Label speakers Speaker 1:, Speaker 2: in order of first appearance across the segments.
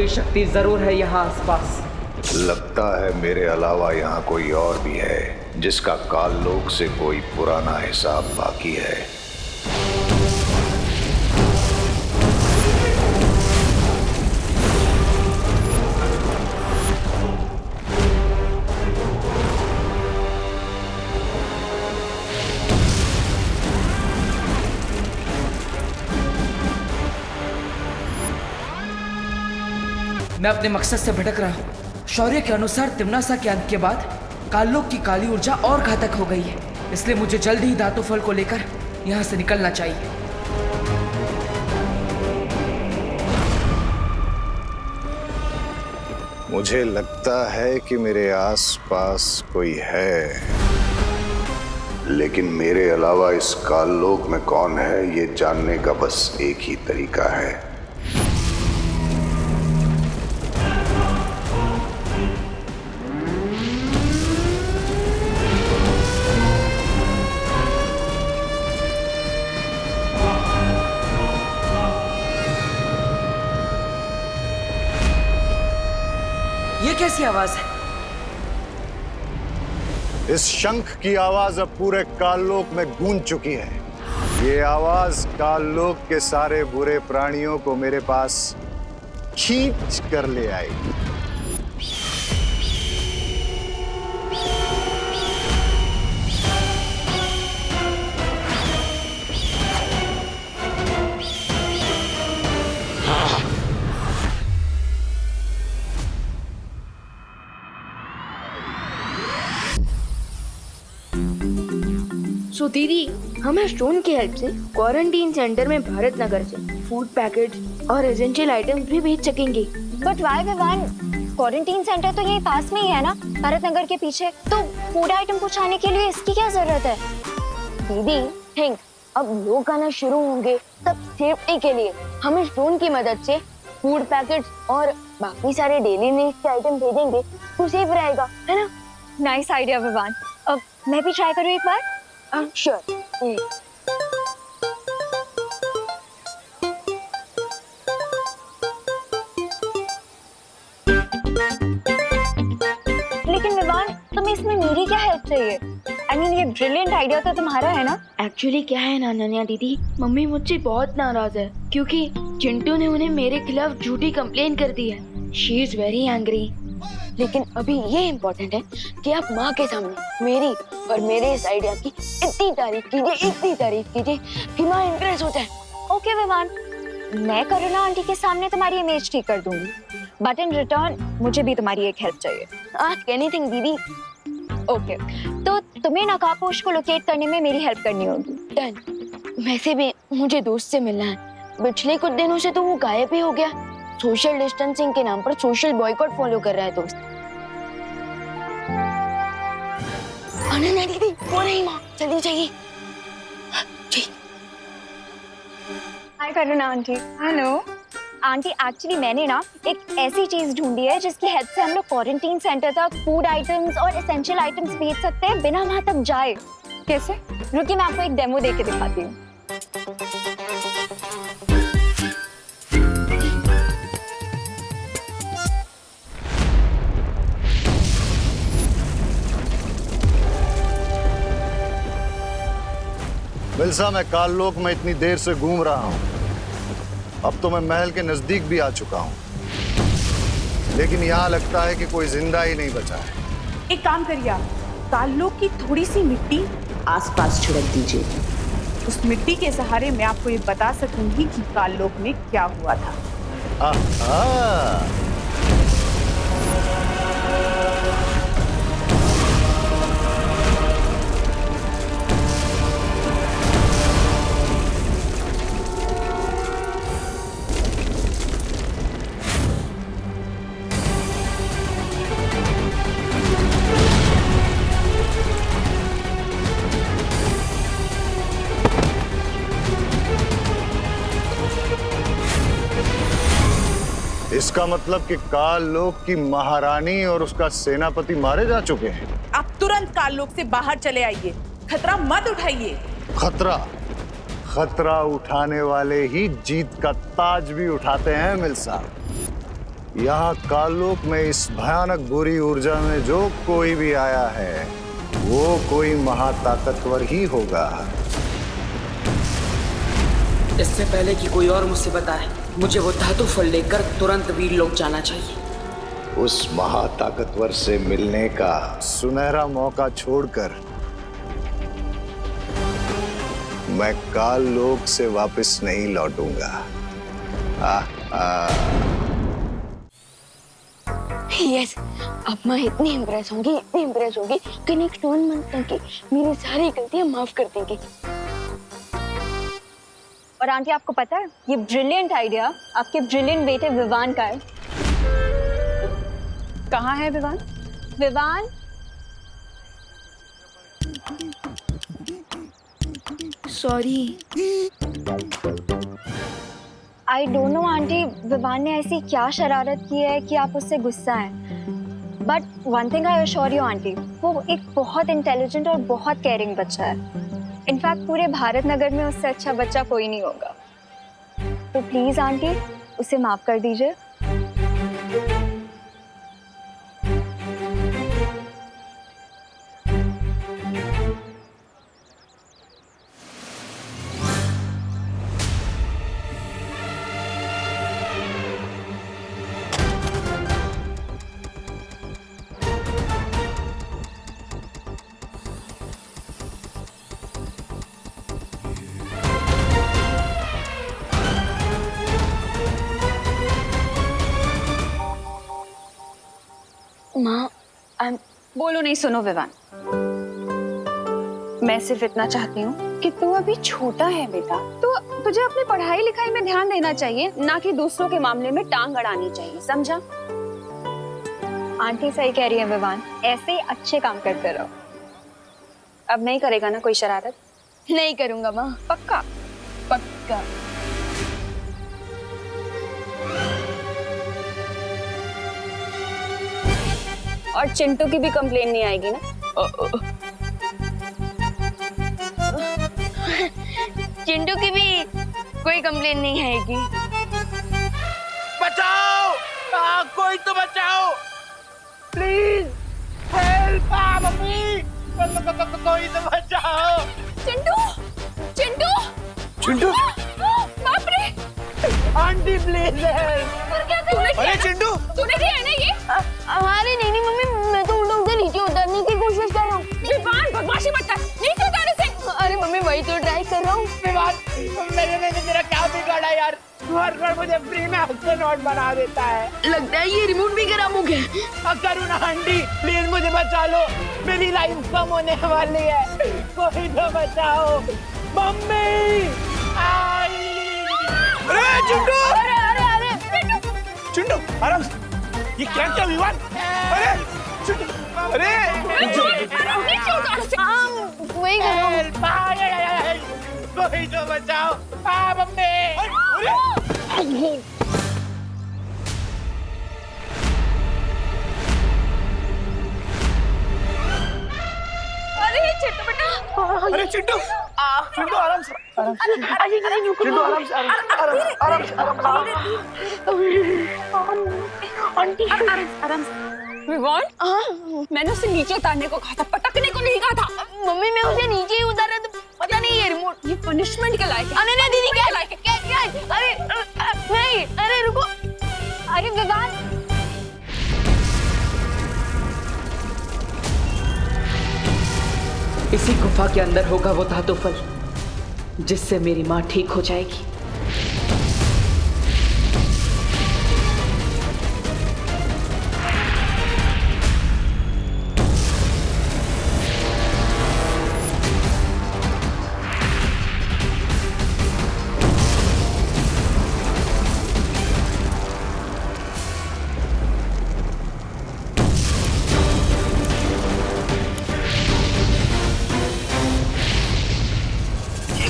Speaker 1: बुरी शक्ति जरूर है यहाँ आसपास।
Speaker 2: लगता है मेरे अलावा यहाँ कोई और भी है जिसका काल लोक से कोई पुराना हिसाब बाकी है।
Speaker 1: मैं अपने मकसद से भटक रहा हूँ। शौर्य के अनुसार तिम्नासा के अंत के बाद काललोक की काली ऊर्जा और घातक हो गई है, इसलिए मुझे जल्द ही धातु फल को लेकर यहाँ से निकलना चाहिए।
Speaker 2: मुझे लगता है कि मेरे आसपास कोई है, लेकिन मेरे अलावा इस काललोक में कौन है ये जानने का बस एक ही तरीका है।
Speaker 1: ये कैसी आवाज है?
Speaker 2: इस शंख की आवाज अब पूरे काललोक में गूंज चुकी है। ये आवाज काललोक के सारे बुरे प्राणियों को मेरे पास खींच कर ले आएगी।
Speaker 3: सो दीदी, हमें स्टोन की हेल्प से क्वारंटीन सेंटर में भारत नगर से फूड पैकेट और एसेंशियल आइटम्स भी भेज सकेंगे।
Speaker 4: But why Vivaan, quarantine centre तो यही पास में ही है ना, भारत नगर के पीछे। तो फूड आइटम पहुंचाने के लिए इसकी क्या जरूरत है?
Speaker 3: दीदी थिंक, अब लोग आना शुरू होंगे तब सेफ्टी के लिए हम स्टोन की मदद से फूड पैकेट्स और बाकी सारे डेली नीड्स के आइटम भेजेंगे तो सेफ रहेगा, है ना?
Speaker 4: Nice idea Vivaan. अब मैं भी ट्राई करूँ एक बार?
Speaker 3: श्योर।
Speaker 4: लेकिन विवान, तुम्हें इसमें मेरी क्या हेल्प चाहिए? I mean, ये ब्रिलियंट आइडिया तो तुम्हारा है ना?
Speaker 3: एक्चुअली क्या है ना नन्या दीदी, मम्मी मुझसे बहुत नाराज है क्योंकि चिंटू ने उन्हें मेरे खिलाफ झूठी कंप्लेन कर दी है। She is very angry. लेकिन अभी ये इम्पोर्टेंट है कि आप माँ के सामने मेरी और मेरे इस आइडिया की इतनी तारीफ कीजिए कि माँ इम्प्रेस हो जाए।
Speaker 4: ओके विवान, मैं करुणा आंटी के सामने तुम्हारी इमेज ठीक कर दूंगी, बट इन रिटर्न मुझे भी तुम्हारी एक हेल्प चाहिए।
Speaker 3: आस्क एनीथिंग दीदी।
Speaker 4: ओके, तो तुम्हें नकाबपोश को लोकेट करने में मेरी हेल्प करनी होगी।
Speaker 3: डन। वैसे भी मुझे दोस्त से मिलना है, पिछले कुछ दिनों से तो वो गायब ही हो गया। सोशल डिस्टेंसिंग के नाम पर सोशल बॉयकॉट फॉलो कर रहा है दोस्त। अनन्या दीदी, वो नहीं माँ, जल्दी चाहिए।
Speaker 4: हाय करुणा आंटी। हेलो आंटी, एक्चुअली मैंने ना एक ऐसी चीज ढूंढी है जिसकी हेल्प से हम लोग क्वारंटीन सेंटर तक फूड आइटम्स और एसेंशियल आइटम्स भेज सकते हैं बिना वहां तक जाए। कैसे? रुकिए, मैं आपको एक डेमो देके दिखाती हूँ।
Speaker 2: मिल्सा, मैं काललोक में इतनी देर से घूम रहा हूँ, अब तो मैं महल के नजदीक भी आ चुका हूँ, लेकिन यहाँ लगता है कि कोई जिंदा ही नहीं बचा है।
Speaker 5: एक काम करिए, आप काललोक की थोड़ी सी मिट्टी आसपास छिड़क दीजिए। उस मिट्टी के सहारे मैं आपको ये बता सकूंगी कि काललोक में क्या हुआ था।
Speaker 2: आहा। इसका मतलब कि काललोक की महारानी और उसका सेनापति मारे जा चुके हैं।
Speaker 5: आप तुरंत काललोक से बाहर चले आइए, खतरा मत उठाइए।
Speaker 2: खतरा उठाने वाले ही जीत का ताज भी उठाते हैं मिल्सा। यहाँ कालोक में इस भयानक बुरी ऊर्जा में जो कोई भी आया है वो कोई महाताकतवर ही होगा।
Speaker 1: इससे पहले कि कोई और मुझसे बताए, मुझे वो धातु फल लेकर तुरंत वीर लोक जाना चाहिए।
Speaker 2: उस महाताकतवर से मिलने का सुनहरा मौका छोड़कर मैं काल लोक से वापस नहीं लौटूंगा।
Speaker 3: यस, अब मैं इतनी इम्प्रेस होंगी कि नेक्स्ट 1 मंथ तक की मेरी सारी गलतियां माफ कर देंगी।
Speaker 4: और आंटी आपको पता है ये ब्रिलियंट आइडिया आपके ब्रिलियंट बेटे विवान का है।
Speaker 5: कहाँ है Vivaan?
Speaker 4: Vivaan,
Speaker 3: sorry.
Speaker 4: I don't know aunty, Vivaan ने ऐसी क्या शरारत की है कि आप उससे गुस्सा हैं। But one thing I assure you aunty, वो एक बहुत इंटेलिजेंट और बहुत केयरिंग बच्चा है। इनफैक्ट पूरे भारत नगर में उससे अच्छा बच्चा कोई नहीं होगा। तो प्लीज आंटी उसे माफ कर दीजिए।
Speaker 3: माँ,
Speaker 5: बोलो नहीं। सुनो विवान, मैं सिर्फ इतना चाहती हूँ कि तू अभी छोटा है बेटा, तो तुझे अपनी पढ़ाई लिखाई में ध्यान देना चाहिए, ना कि दूसरों के मामले में टांग अड़ानी चाहिए, समझा?
Speaker 4: आंटी सही कह रही है विवान, ऐसे ही अच्छे काम करते रहो।
Speaker 5: अब नहीं करेगा ना कोई शरारत?
Speaker 3: नहीं करूंगा माँ।
Speaker 5: पक्का?
Speaker 3: पक्का।
Speaker 5: और चिंटू की भी कंप्लेन नहीं आएगी ना?
Speaker 3: चिंटू की भी कोई कंप्लेन नहीं आएगी।
Speaker 6: बचाओ! कोई तो बचाओ! Please help! मम्मी! कोई तो बचाओ!
Speaker 5: चिंटू! चिंटू!
Speaker 6: चिंटू!
Speaker 5: बाप रे!
Speaker 6: Aunty please help!
Speaker 5: पर क्या कर रही है?
Speaker 6: अरे चिंटू!
Speaker 5: तूने किया है ना ये?
Speaker 3: अरे नहीं मम्मी, मैं तो उल्टा से नीचे उतरने की कोशिश कर रहा हूँ।
Speaker 5: विवान बदमाशी मत कर, नीचे उतारे से।
Speaker 3: अरे मम्मी वही तो ट्राई कर रहा हूँ।
Speaker 6: मैंने तेरा क्या बिगाड़ा यार? हर बार मुझे फ्री में हफ्ते नोट बना देता है।
Speaker 3: लगता है ये रिमोट भी खराब हो गया।
Speaker 6: करुणा आंटी प्लीज मुझे बचा लो, मेरी लाइफ कम होने वाली है, कोई तो बचाओ। मम्मी! अरे चिंटू! चिंटू आराम से, ये क्या क्या विवान? अरे चिंटू! अरे
Speaker 5: नीचे उतारे से।
Speaker 3: वही कर रहा हूँ।
Speaker 6: कोई तो बचाओ। मम्मी!
Speaker 5: अरे चिंटू बेटा!
Speaker 6: अरे चिंटू! चिंटू आराम से, चिंटू आराम से, आराम से।
Speaker 5: विवान, मैंने उसे नीचे उतारने को कहा था, पटकने को नहीं कहा था।
Speaker 3: मम्मी मैं उसे नीचे ही उतारा तो पता नहीं ये रिमोट।
Speaker 5: ये पनिशमेंट के लायक है।
Speaker 3: अरे नहीं दीदी, क्या अरे नहीं, अरे रुको।
Speaker 4: अरे विवान,
Speaker 1: इसी गुफा के अंदर होगा वो धातु फल, जिससे मेरी माँ ठीक हो जाएगी।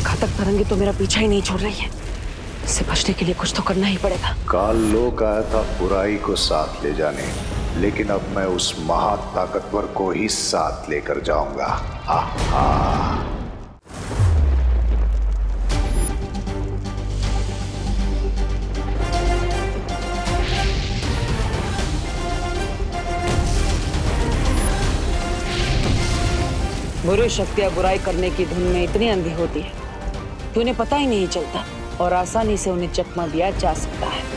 Speaker 1: घातक तरंगे तो मेरा पीछा ही नहीं छोड़ रही है। इससे बचने के लिए कुछ तो करना ही पड़ेगा।
Speaker 2: काल लोक आया था बुराई को साथ ले जाने, लेकिन अब मैं उस महाताकतवर को ही साथ लेकर जाऊंगा। आहा।
Speaker 7: बुरी शक्तियां बुराई करने की धुन में इतनी अंधी होती है कि उन्हें पता ही नहीं चलता और आसानी से उन्हें चकमा दिया जा सकता है।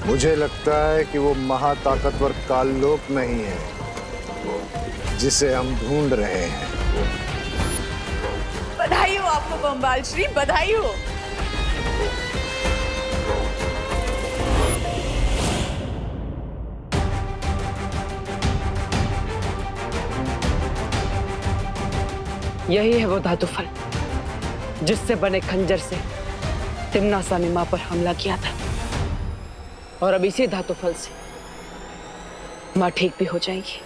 Speaker 2: मुझे लगता है कि वो महाताकतवर काललोक नहीं है जिसे हम ढूंढ रहे हैं।
Speaker 5: बधाई हो आपको बम्बाल श्री, बधाई हो।
Speaker 7: यही है वो धातु फल जिससे बने खंजर से तिम्नासा ने मां पर हमला किया था, और अब इसी धातु फल से मां ठीक भी हो जाएगी।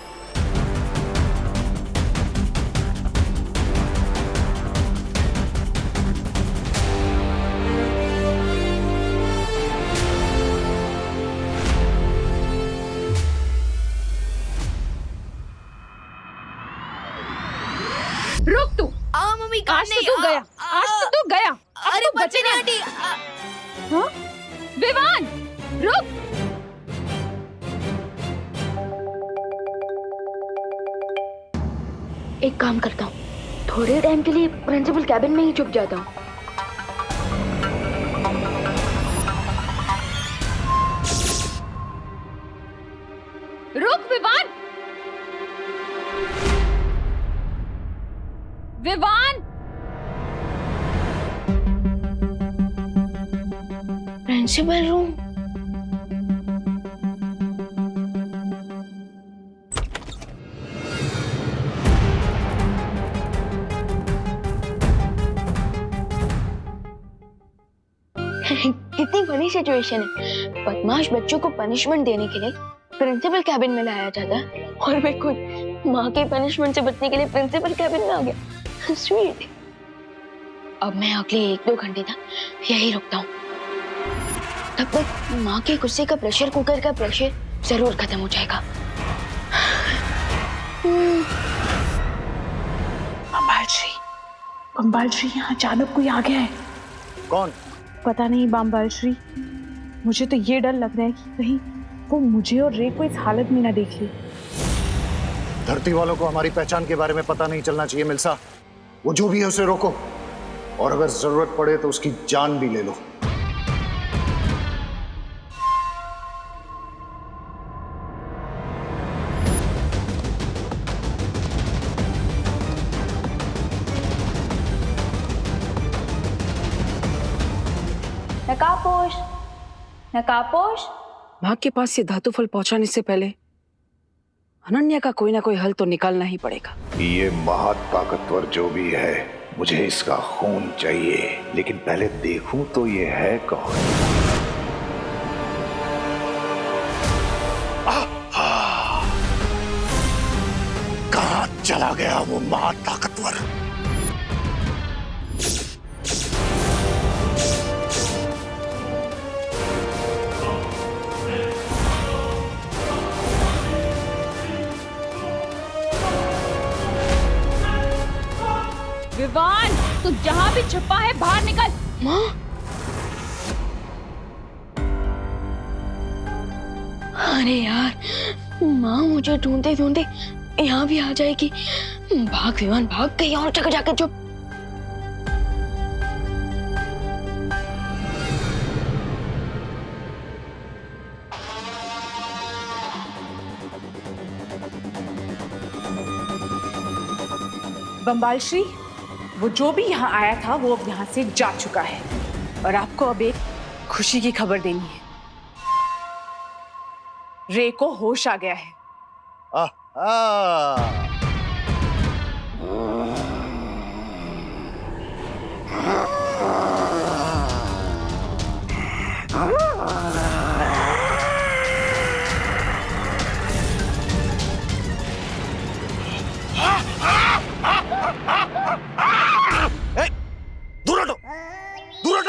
Speaker 5: रुक तू।
Speaker 3: मम्मी
Speaker 5: आज तो तू गया, आज तो तू गया।
Speaker 3: अरे बच्चे नहीं आंटी।
Speaker 5: हाँ? विवान, रुक।
Speaker 3: एक काम करता हूँ, थोड़े टाइम के लिए प्रिंसिपल कैबिन में ही छुप जाता हूँ।
Speaker 5: रुक विवान। Vivaan,
Speaker 3: principal room. कितनी बड़ी सिचुएशन है। बदमाश बच्चों को पनिशमेंट देने के लिए प्रिंसिपल कैबिन में लाया जाता है और मैं खुद माँ के पनिशमेंट से बचने के लिए प्रिंसिपल कैबिन में आ गया। स्वीट। अब मैं अगले 1-2 घंटे तक यही रुकता हूँ। तब तक माँ के गुस्से का प्रेशर कुकर का प्रेशर जरूर खत्म हो जाएगा।
Speaker 5: बम्बाल श्री यहाँ अचानक कोई आ गया है।
Speaker 2: कौन?
Speaker 5: पता नहीं बम्बाल श्री, मुझे तो ये डर लग रहा है कि कहीं वो मुझे और रे को इस हालत में ना देख ले।
Speaker 2: धरती वालों को हमारी पहचान के बारे में पता नहीं चलना चाहिए मिल्सा। वो जो भी है उसे रोको, और अगर जरूरत पड़े तो उसकी जान भी ले लो।
Speaker 4: नकापोश, नकापोश।
Speaker 7: मां के पास ये धातु फल पहुंचाने से पहले अनन्या का कोई ना कोई हल तो निकालना ही पड़ेगा।
Speaker 2: ये महाताकतवर जो भी है, मुझे इसका खून चाहिए, लेकिन पहले देखूं तो ये है कौन। कहां चला गया वो महाताकतवर?
Speaker 5: विवान, तू जहाँ भी छुपा है बाहर निकल।
Speaker 3: माँ, अरे यार, माँ मुझे ढूंढते ढूंढते यहाँ भी आ जाएगी। भाग विवान भाग, कहीं और जगह जाकर चुप।
Speaker 5: बम्बाल श्री, वो जो भी यहाँ आया था वो अब यहाँ से जा चुका है, और आपको अब एक खुशी की खबर देनी है। रे को होश आ गया है।
Speaker 2: दूर हटो, दूर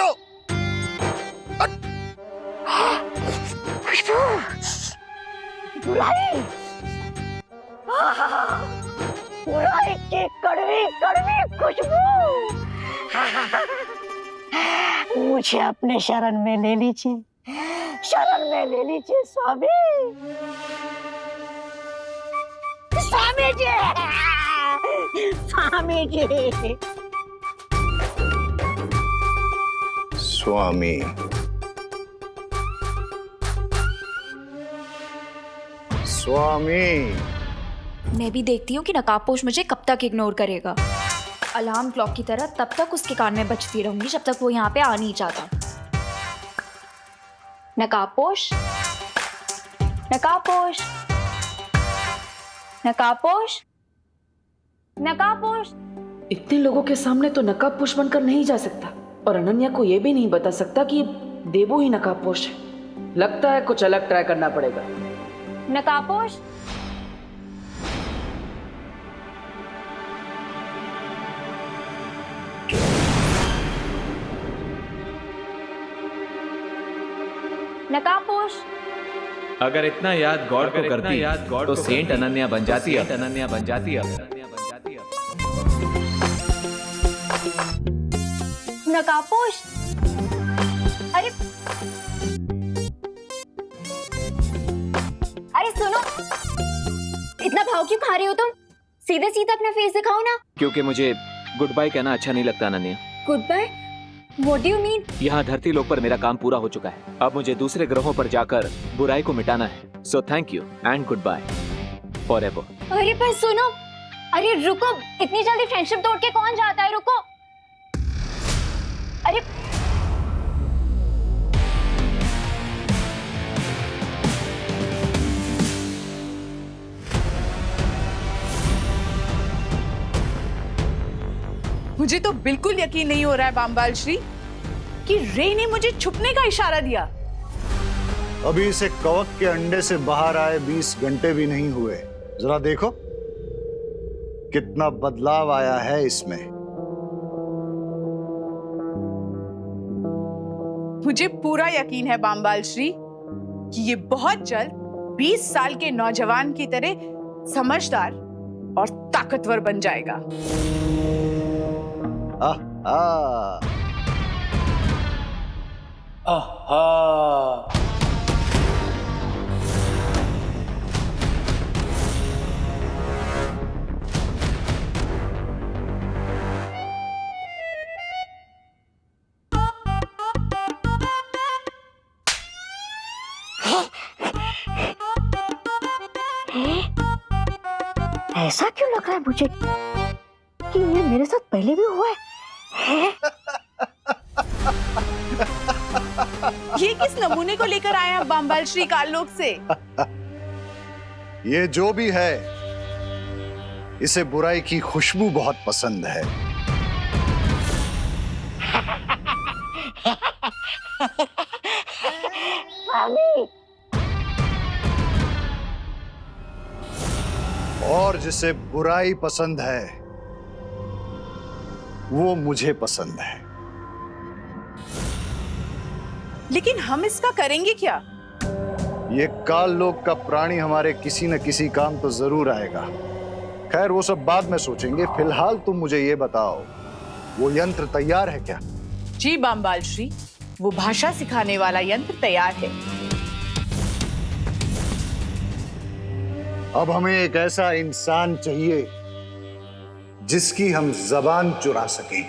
Speaker 8: चाय की कड़वी कड़वी खुशबू। मुझे अपने शरण में ले लीजिए, शरण में ले लीजिए स्वामी। स्वामी जी, स्वामी जी।
Speaker 2: स्वामी, स्वामी।
Speaker 9: मैं भी देखती हूँ कि नकाबपोश मुझे कब तक इग्नोर करेगा। अलार्म क्लॉक की तरह तब तक उसके कान में बजती रहूंगी जब तक वो यहाँ पे आ नहीं जाता। नकाबपोश, नकाबपोश, नकाबपोश, नकाबपोश।
Speaker 7: इतने लोगों के सामने तो नकाबपोश बनकर नहीं जा सकता और अनन्या को ये भी नहीं बता सकता कि देवो ही नकाबपोश है। लगता है कुछ अलग ट्राई करना पड़ेगा।
Speaker 9: नकाबपोश, नकाबपोश।
Speaker 10: अगर इतना याद गॉड को करती तो सेंट अनन्या बन जाती है। अनन्या बन जाती है।
Speaker 9: नकाबपोश,
Speaker 4: अरे अरे सुनो, इतना भाव क्यों खा रहे हो तुम? सीधे सीधे अपना फेस दिखाओ ना।
Speaker 10: क्योंकि मुझे गुड बाय कहना अच्छा नहीं लगता Ananya.
Speaker 4: Goodbye? What do you mean?
Speaker 10: यहाँ धरती लोक पर मेरा काम पूरा हो चुका है। अब मुझे दूसरे ग्रहों पर जाकर बुराई को मिटाना है। So thank you and goodbye forever.
Speaker 4: अरे पर सुनो, अरे रुको, इतनी जल्दी फ्रेंडशिप तोड़ के कौन जाता है? रुको। अरे
Speaker 5: मुझे तो बिल्कुल यकीन नहीं हो रहा है बामबाल श्री कि रे ने मुझे छुपने का इशारा दिया।
Speaker 2: अभी इसे कवक के अंडे से बाहर आए 20 घंटे भी नहीं हुए। जरा देखो कितना बदलाव आया है इसमें।
Speaker 5: मुझे पूरा यकीन है बामबाल श्री कि ये बहुत जल्द 20 साल के नौजवान की तरह समझदार और ताकतवर बन जाएगा।
Speaker 8: ऐसा क्यों लग रहा है मुझे कि ये मेरे साथ पहले भी हुआ है?
Speaker 5: ये किस नमूने को लेकर आए हैं बामबाल श्री काललोक से?
Speaker 2: ये जो भी है, इसे बुराई की खुशबू बहुत पसंद है।
Speaker 8: स्वामी,
Speaker 2: और जिसे बुराई पसंद है वो मुझे पसंद है।
Speaker 5: लेकिन हम इसका करेंगे क्या?
Speaker 2: ये काल लोक का प्राणी हमारे किसी न किसी काम तो जरूर आएगा। खैर वो सब बाद में सोचेंगे। फिलहाल तुम मुझे ये बताओ, वो यंत्र तैयार है क्या?
Speaker 5: जी बामबाल श्री, वो भाषा सिखाने वाला यंत्र तैयार है।
Speaker 2: अब हमें एक ऐसा इंसान चाहिए जिसकी हम जबान चुरा सकें।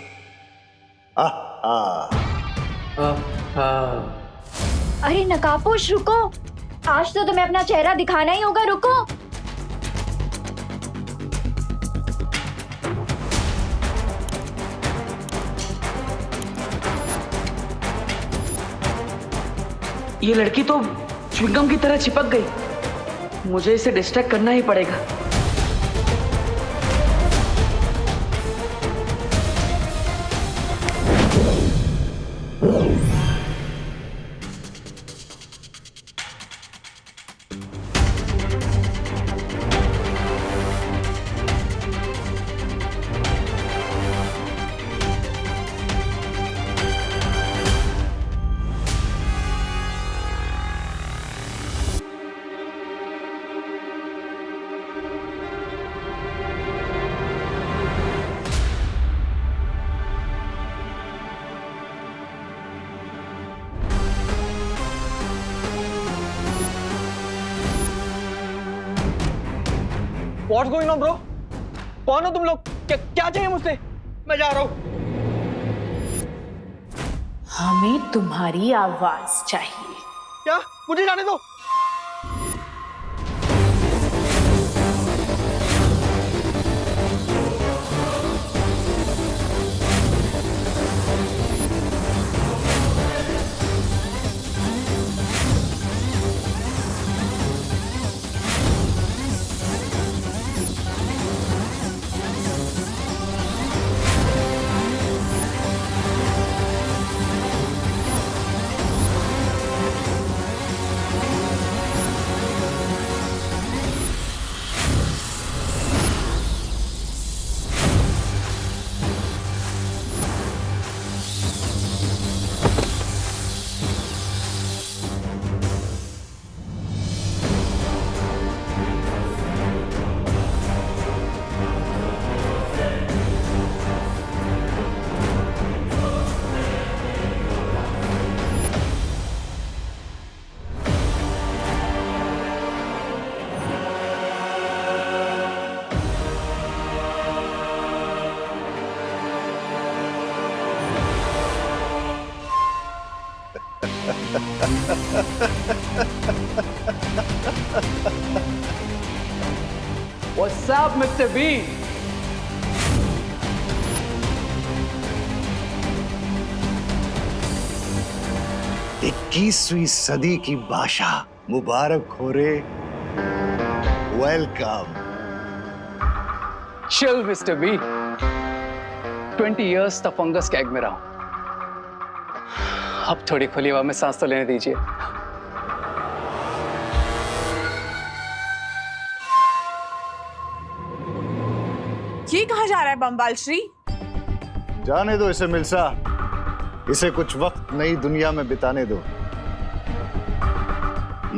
Speaker 4: अरे नकाबपोश रुको, आज तो तुम्हें अपना चेहरा दिखाना ही होगा। रुको।
Speaker 7: ये लड़की तो च्युइंगम की तरह चिपक गई। मुझे इसे डिस्ट्रैक्ट करना ही पड़ेगा।
Speaker 11: What's going on, bro? कौन हो तुम लोग? क्या चाहिए मुझसे? मैं जा रहा हूँ।
Speaker 5: हमें तुम्हारी आवाज चाहिए।
Speaker 11: क्या? मुझे जाने दो। What's up, Mr. Bean?
Speaker 2: इक्कीसवीं सदी की भाषा मुबारक हो रे। Welcome.
Speaker 11: Chill, Mr. B. 20 years तक फंगस कैग में रहा हूं। अब थोड़ी खुली हवा में सांस तो लेने दीजिए।
Speaker 5: ये कहाँ जा रहा है बम्बाल श्री?
Speaker 2: जाने दो इसे मिल्सा, इसे कुछ वक्त नई दुनिया में बिताने दो।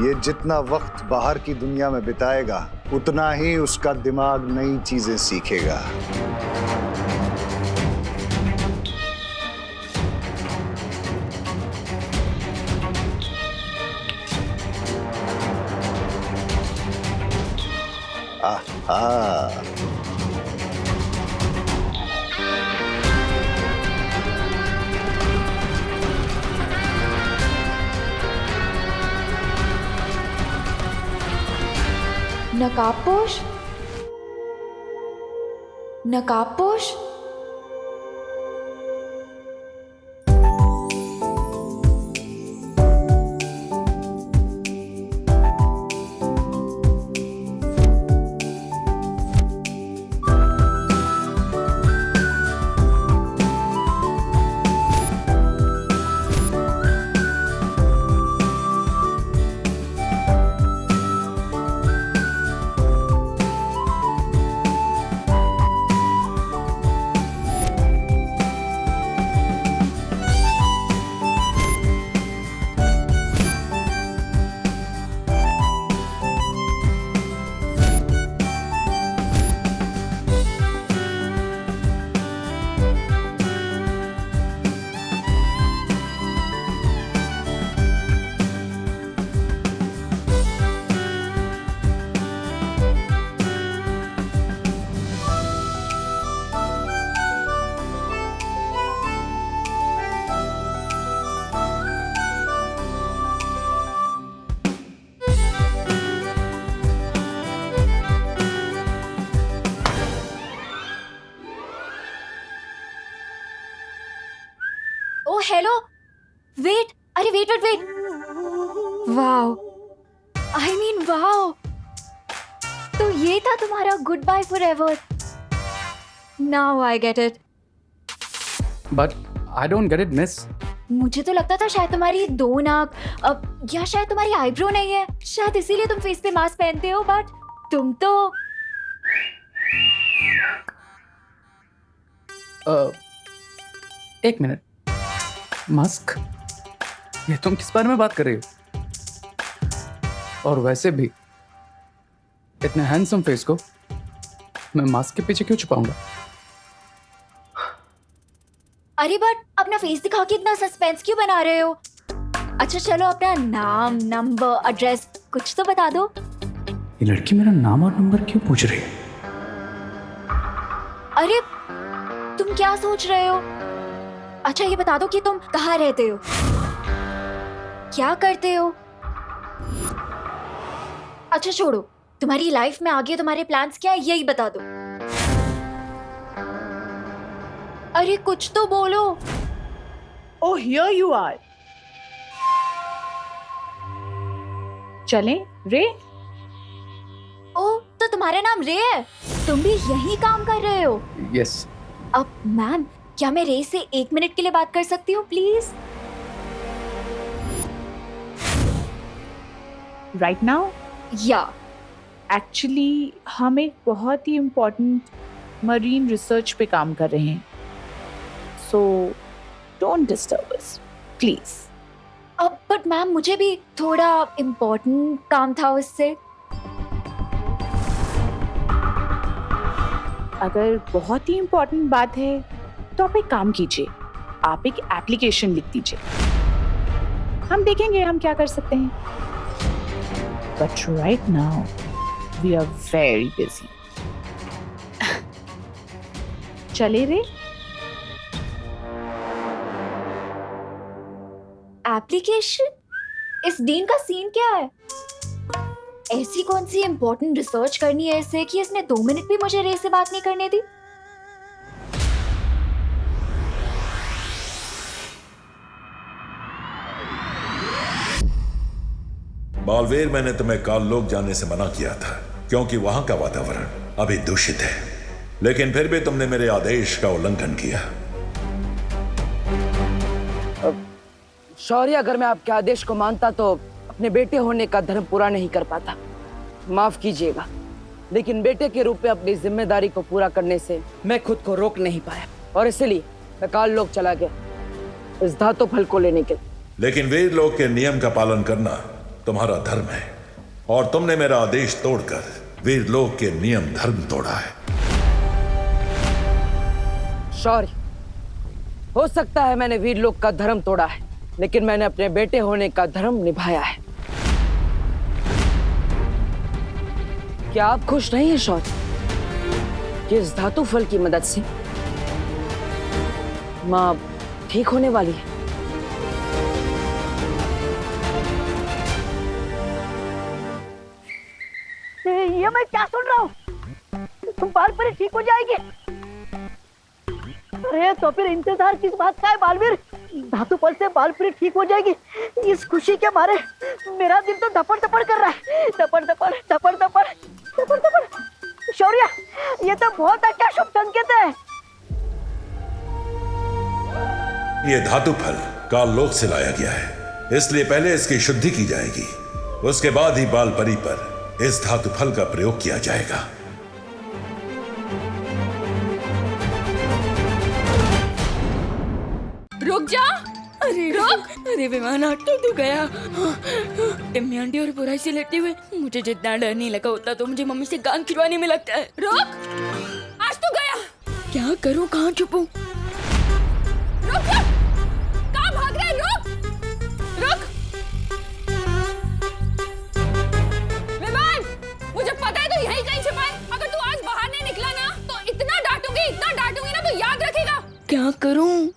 Speaker 2: ये जितना वक्त बाहर की दुनिया में बिताएगा उतना ही उसका दिमाग नई चीजें सीखेगा। आहा।
Speaker 9: नकाबपोश? नकाबपोश? ओ हेलो, वेट, अरे wait wait wait, wow, I mean wow, तो ये था तुम्हारा goodbye forever. Now I get it.
Speaker 11: But I don't get it miss.
Speaker 9: मुझे तो लगता था शायद तुम्हारी दो नाक, अब या शायद तुम्हारी आईब्रो नहीं है, शायद इसीलिए तुम फेस पे मास्क पहनते हो, बट तुम तो
Speaker 11: एक मिनट, मास्क? ये तुम किस बारे में बात कर रही हो? और वैसे भी इतने हैंडसम फेस को मैं मास्क के पीछे क्यों छुपाऊंगा?
Speaker 9: अरे बट अपना फेस दिखा के इतना सस्पेंस क्यों बना रहे हो? अच्छा चलो अपना नाम, नंबर, एड्रेस कुछ तो बता दो।
Speaker 11: ये लड़की मेरा नाम और नंबर क्यों पूछ रही है?
Speaker 9: अरे तुम क्या सोच रहे हो? अच्छा ये बता दो कि तुम कहाँ रहते हो, क्या करते हो? अच्छा छोड़ो, तुम्हारी लाइफ में आगे तुम्हारे प्लान्स क्या है यही बता दो। अरे कुछ तो बोलो।
Speaker 5: Oh here you are. चलें रे?
Speaker 9: ओह तो तुम्हारा नाम रे है, तुम भी यही काम कर रहे हो?
Speaker 11: यस।
Speaker 9: अब मैम क्या मैं रे से 1 मिनट के लिए बात कर सकती हूँ प्लीज?
Speaker 5: Right now?
Speaker 9: या
Speaker 5: एक्चुअली हम एक बहुत ही इम्पोर्टेंट मरीन रिसर्च पे काम कर रहे हैं, so don't disturb us please.
Speaker 9: अब बट मैम मुझे भी थोड़ा इम्पोर्टेंट काम था उससे।
Speaker 5: अगर बहुत ही इम्पोर्टेंट बात है तो आप एक काम कीजिए, आप एक एप्लीकेशन लिख दीजिए, हम देखेंगे हम क्या कर सकते हैं। But right now we are very busy. चले रे?
Speaker 9: एप्लीकेशन? इस डीन का सीन क्या है? ऐसी कौन सी इम्पोर्टेंट रिसर्च करनी है इससे कि इसने 2 मिनट भी मुझे रे से बात नहीं करने दी?
Speaker 12: बालवीर, मैंने तुम्हें काललोक जाने से मना किया था क्योंकि वहां का वातावरण अभी दूषित है, लेकिन फिर भी तुमने मेरे आदेश का उल्लंघन किया।
Speaker 7: शौर्य, अगर मैं आपके आदेश को मानता तो अपने बेटे होने का धर्म पूरा नहीं कर पाता। माफ कीजिएगा, लेकिन बेटे के रूप में अपनी जिम्मेदारी को पूरा करने से मैं खुद को रोक नहीं पाया और इसलिए मैं काललोक चला गया इस धातु फल को लेने के लिए।
Speaker 12: लेकिन वीर लोक के नियम का पालन करना तुम्हारा धर्म है और तुमने मेरा आदेश तोड़कर वीर लोक के नियम धर्म तोड़ा है।
Speaker 7: शौर्य, हो सकता है मैंने वीर लोक का धर्म तोड़ा है, लेकिन मैंने अपने बेटे होने का धर्म निभाया है। क्या आप खुश नहीं हैं शौर्य कि इस धातु फल की मदद से मां ठीक होने वाली है?
Speaker 8: ये मैं क्या सुन रहा हूँ? तुम बालवीर ठीक हो जाएगी? अरे तो फिर इंतजार किस बात का है बालवीर? धातु फल से बालवीर ठीक हो जाएगी, इस खुशी के मारे मेरा दिल तो धपड़ धपड़ कर रहा है, धपड़ धपड़ धपड़ धपड़ धपड़ धपड़। शौर्य, ये तो बहुत अच्छा शुभ संकेत है।
Speaker 12: ये धातु फल काललोक से लाया गया है, इसलिए पहले इसकी शुद्धि की जाएगी, उसके बाद ही बाल परी पर इस धातु फल का प्रयोग किया जाएगा।
Speaker 3: रुक जा, अरे रुक, अरे विमान ऑटो तो गया। टिम्मी आंटी और बुराई से लड़ते हुए मुझे जितना डर नहीं लगा उतना तो मुझे मम्मी से कान खिंचवाने में लगता है। रुक, आज तो गया। क्या करूं, कहाँ छुपूं? रुक जा, कहाँ भाग रहा है? रुक, रुक। विमान, मुझे पता है तू यहीं कहीं छिपा है। अगर तू आज बाहर नहीं निकला ना तो इतना डांटूंगी ना तो याद रखेगा। क्या करूं?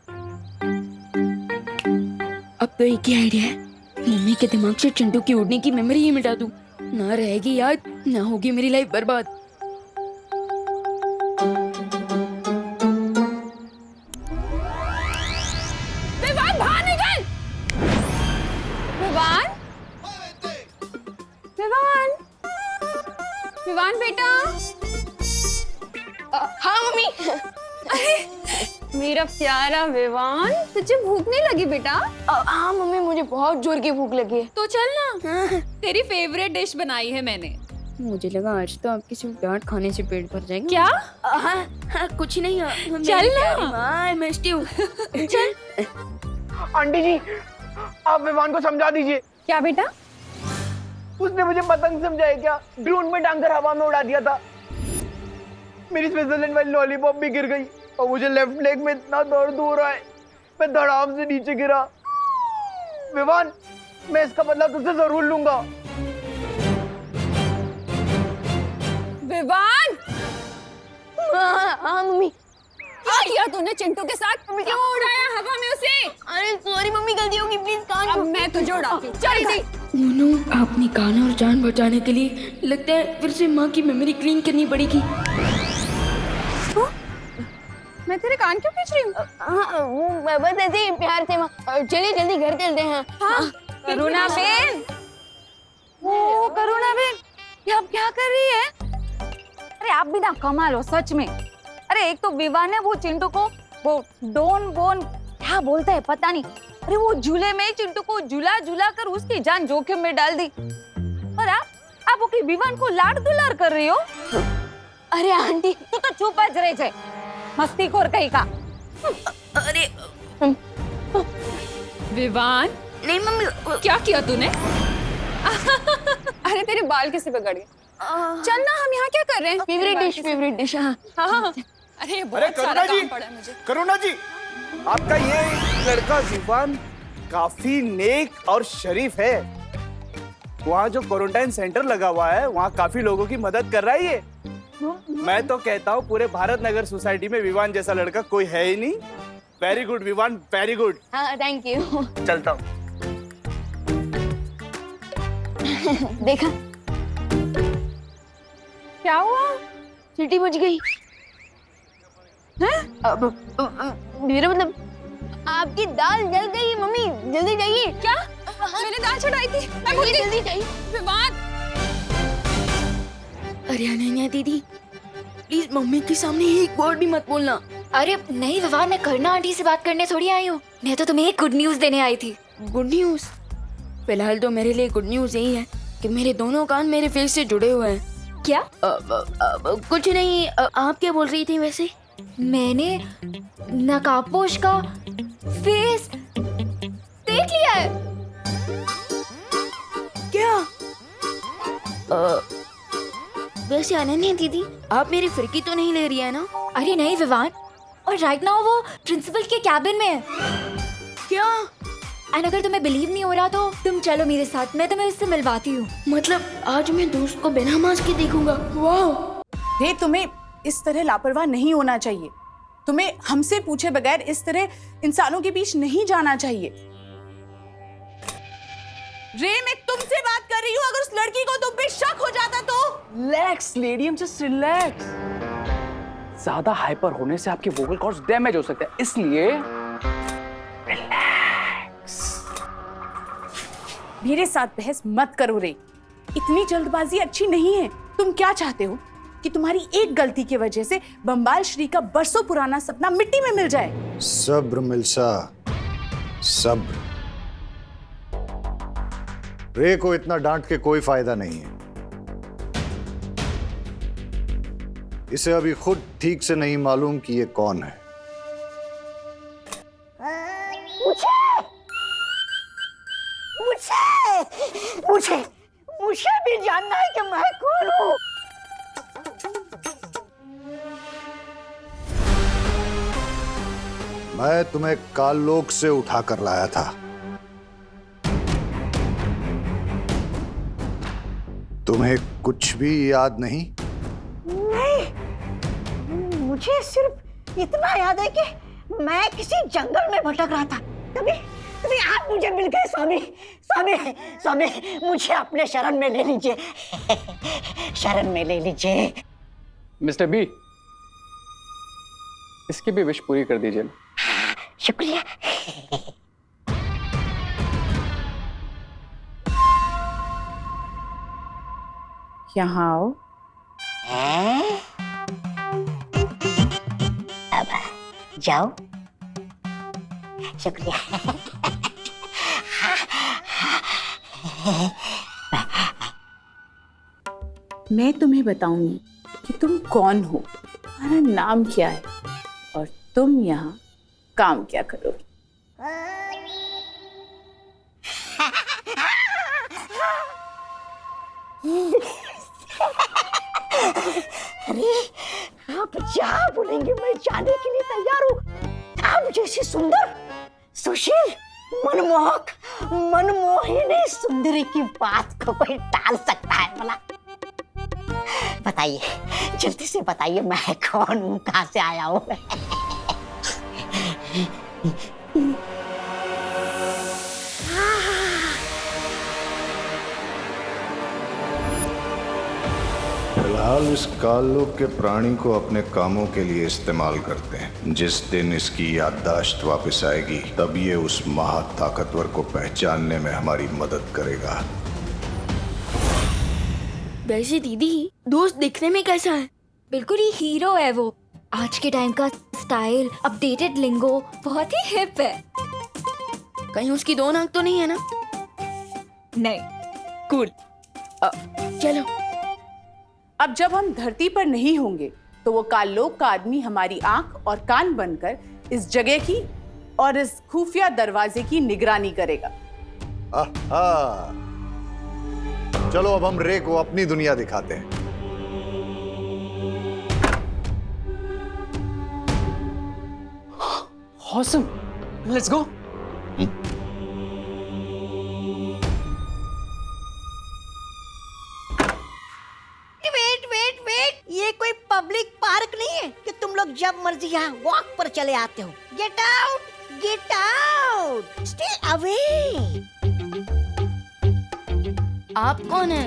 Speaker 3: अब तो एक ही आइडिया है, मम्मी के दिमाग से चिंटू की उड़ने की मेमोरी ही मिटा दूं। ना रहेगी याद, ना होगी मेरी लाइफ बर्बाद। विवान बाहर निकल! विवान, विवान, विवान बेटा। हाँ मम्मी। अरे मेरा प्यारा विवान, तुझे भूख नहीं लगी बेटा?
Speaker 4: हाँ मम्मी, मुझे बहुत जोर की भूख लगी है।
Speaker 3: तो चल ना, तेरी फेवरेट डिश बनाई है मैंने। मुझे लगा आज तो आपकी सिर्फ डांट खाने से पेट भर जाएगा। क्या? हाँ, कुछ नहीं। चल ना, मैं मिस्टी हूँ। चल।
Speaker 6: आंटी जी, आप विवान को समझा दीजिए।
Speaker 3: क्या बेटा?
Speaker 6: उसने मुझे पतंग समझाया क्या? ड्रोन में टांग कर हवा में उड़ा दिया था। मेरी स्विट्जरलैंड वाली लॉलीपॉप भी गिर गई और मुझे लेफ्ट लेग में इतना दर्द हो रहा है, मैं धड़ाम से नीचे गिरा। विवान, मैं इसका बदला तुझसे जरूर लूंगा।
Speaker 3: विवान! हाँ मम्मी।
Speaker 9: क्या किया तूने चिंटू के साथ? क्यों उड़ाया हवा में उसे?
Speaker 3: अरे सॉरी मम्मी, गलती होगी, प्लीज कान
Speaker 9: अब मैं तुझे उड़ाती हूँ। चल इधर।
Speaker 3: मोनू, अपनी कान और जान बचाने के लिए लगता है फिर से माँ की मेमोरी क्लीन करनी पड़ेगी।
Speaker 9: मैं तेरे कान क्यों खींच रही हूँ?
Speaker 3: हाँ वो बस ऐसे ही प्यार से माँ। चलिए जल्दी घर चलते हैं।
Speaker 9: हाँ करुणा बेन, वो करुणा बेन, ये आप क्या कर रही है? अरे आप भी ना कमाल हो सच में। अरे एक तो विवाह ने वो चिंटू को वो डोन बोन क्या बोलता है पता नहीं, अरे वो झूले में चिंटू को झूला झूला कर उसकी जान जोखिम में डाल दी। और आप ओके विवान को लाड दुलार कर रही हो? अरे आंटी तू तो चुप ज रहे छे, मस्तीखोर कहीं का।
Speaker 3: अरे
Speaker 9: विवान,
Speaker 3: नहीं मम्मी,
Speaker 9: क्या किया तूने? अरे तेरे बाल कैसे बिगड़ गए? चल ना, हम यहाँ क्या कर रहे हैं?
Speaker 3: Favourite dish. हाँ
Speaker 9: हाँ। अरे बहुत सारा काम पड़ा है मुझे।
Speaker 6: करुणा जी, आपका ये लड़का विवान काफी नेक और शरीफ है। वहाँ जो क्वारंटाइन सेंटर लगा हुआ है वहाँ काफी लोगों की मदद कर रहा है ये। मैं तो कहता हूँ पूरे भारत नगर सोसाइटी में विवान जैसा लड़का कोई है ही नहीं। Very good Vivaan, very good.
Speaker 3: हाँ थैंक यू।
Speaker 6: चलता हूँ।
Speaker 3: देखा
Speaker 9: क्या हुआ?
Speaker 3: सीटी बज गई।
Speaker 9: हैं?
Speaker 3: मेरा मतलब आपकी दाल जल गई मम्मी, जल्दी जाइए।
Speaker 9: क्या? मैंने दाल चढ़ाई थी, मैं भूल गई।
Speaker 3: जल्दी जाइए।
Speaker 9: विवान,
Speaker 3: अरे अनन्या दीदी, प्लीज मम्मी के सामने एक वर्ड भी मत बोलना।
Speaker 9: अरे नहीं विवान, मैं करना आंटी से बात करने थोड़ी आई हूँ, मैं तो तुम्हें एक गुड न्यूज देने आई थी।
Speaker 3: Good news? फिलहाल तो मेरे लिए गुड न्यूज यही है कि मेरे दोनों कान मेरे फेस से जुड़े हुए हैं।
Speaker 9: क्या?
Speaker 3: कुछ नहीं, आप क्या बोल रही थी वैसे?
Speaker 9: मैंने नकाबपोश का फेस देख लिया है।
Speaker 3: क्या? वैसे अनन्या दीदी, आप मेरी फिरकी तो नहीं ले रही है ना?
Speaker 9: अरे नहीं विवान, और राइट नाउ वो प्रिंसिपल के कैबिन में है।
Speaker 3: क्या?
Speaker 9: एंड अगर तुम्हें बिलीव नहीं हो रहा तो तुम चलो मेरे साथ, मैं तुम्हें उससे मिलवाती हूँ।
Speaker 3: मतलब आज मैं दोस्त को बिना मास्क के देखूंगा? वाह!
Speaker 5: रे, तुम्हें इस तरह लापरवाह नहीं होना चाहिए। तुम्हें हमसे पूछे बगैर इस तरह इंसानों के बीच नहीं जाना चाहिए। रे, मैं तुमसे बात कर रही हूँ, अगर उस लड़की को तुम पे शक हो जाता तो?
Speaker 11: Relax lady, just relax. ज्यादा हाइपर होने से आपके वोकल कॉर्ड्स डैमेज हो सकते हैं, इसलिए रिलैक्स।
Speaker 5: मेरे साथ बहस मत करो रे, इतनी जल्दबाजी अच्छी नहीं है। तुम क्या चाहते हो कि तुम्हारी एक गलती की वजह से बंबाल श्री का बरसों पुराना सपना मिट्टी में मिल जाए?
Speaker 2: सब्र मिल्सा, सब्र। रे को इतना डांट के कोई फायदा नहीं है। इसे अभी खुद ठीक से नहीं मालूम कि ये कौन है।
Speaker 8: मुझे भी जानना है कि मैं कौन हूँ।
Speaker 2: मैं तुम्हें काललोक से उठा कर लाया था। तुम्हें कुछ भी याद नहीं?
Speaker 8: नहीं, मुझे सिर्फ इतना याद है कि मैं किसी जंगल में भटक रहा था, तभी आप मुझे मिल गए। स्वामी, मुझे अपने शरण में ले लीजिए। शरण में ले लीजिए।
Speaker 11: मिस्टर बी, इसकी भी विश पूरी कर दीजिए।
Speaker 8: शुक्रिया।
Speaker 5: यहाँ आओ।
Speaker 8: अब जाओ। शुक्रिया।
Speaker 5: मैं तुम्हें बताऊंगी कि तुम कौन हो, तुम्हारा नाम क्या है और तुम यहाँ काम क्या करोगे।
Speaker 8: अरे आप जहाँ बोलेंगे मैं जाने के लिए तैयार हूँ। आप जैसी सुंदर, सुशील, मनमोहक, मनमोहिनी सुंदरी की बात को कोई टाल सकता है भला? बताइए, जल्दी से बताइए मैं कौन हूँ, कहाँ से आया हूँ?
Speaker 2: फिलहाल इस काललोक के प्राणी को अपने कामों के लिए इस्तेमाल करते हैं। जिस दिन इसकी याददाश्त वापस आएगी तब ये उस महाताकतवर को पहचानने में हमारी मदद करेगा।
Speaker 3: वैसे दीदी, दोस्त दिखने में कैसा है?
Speaker 9: बिल्कुल ही हीरो है वो। आज के टाइम का स्टाइल, अपडेटेड लिंगो, बहुत ही हिप है।
Speaker 3: कहीं उसकी दो नाक तो नहीं है ना?
Speaker 9: नहीं, कूल।
Speaker 3: चलो।
Speaker 5: अब जब हम धरती पर नहीं होंगे तो वो काललोक का आदमी हमारी आंख और कान बनकर इस जगह की और इस खुफिया दरवाजे की निगरानी करेगा।
Speaker 2: आहा। चलो अब हम रे को अपनी दुनिया दिखाते हैं।
Speaker 11: Awesome. Let's go.
Speaker 8: वेट, ये कोई पब्लिक पार्क नहीं है कि तुम लोग जब मर्जी यहाँ वॉक पर चले आते हो। Get out, stay away.
Speaker 3: आप कौन है?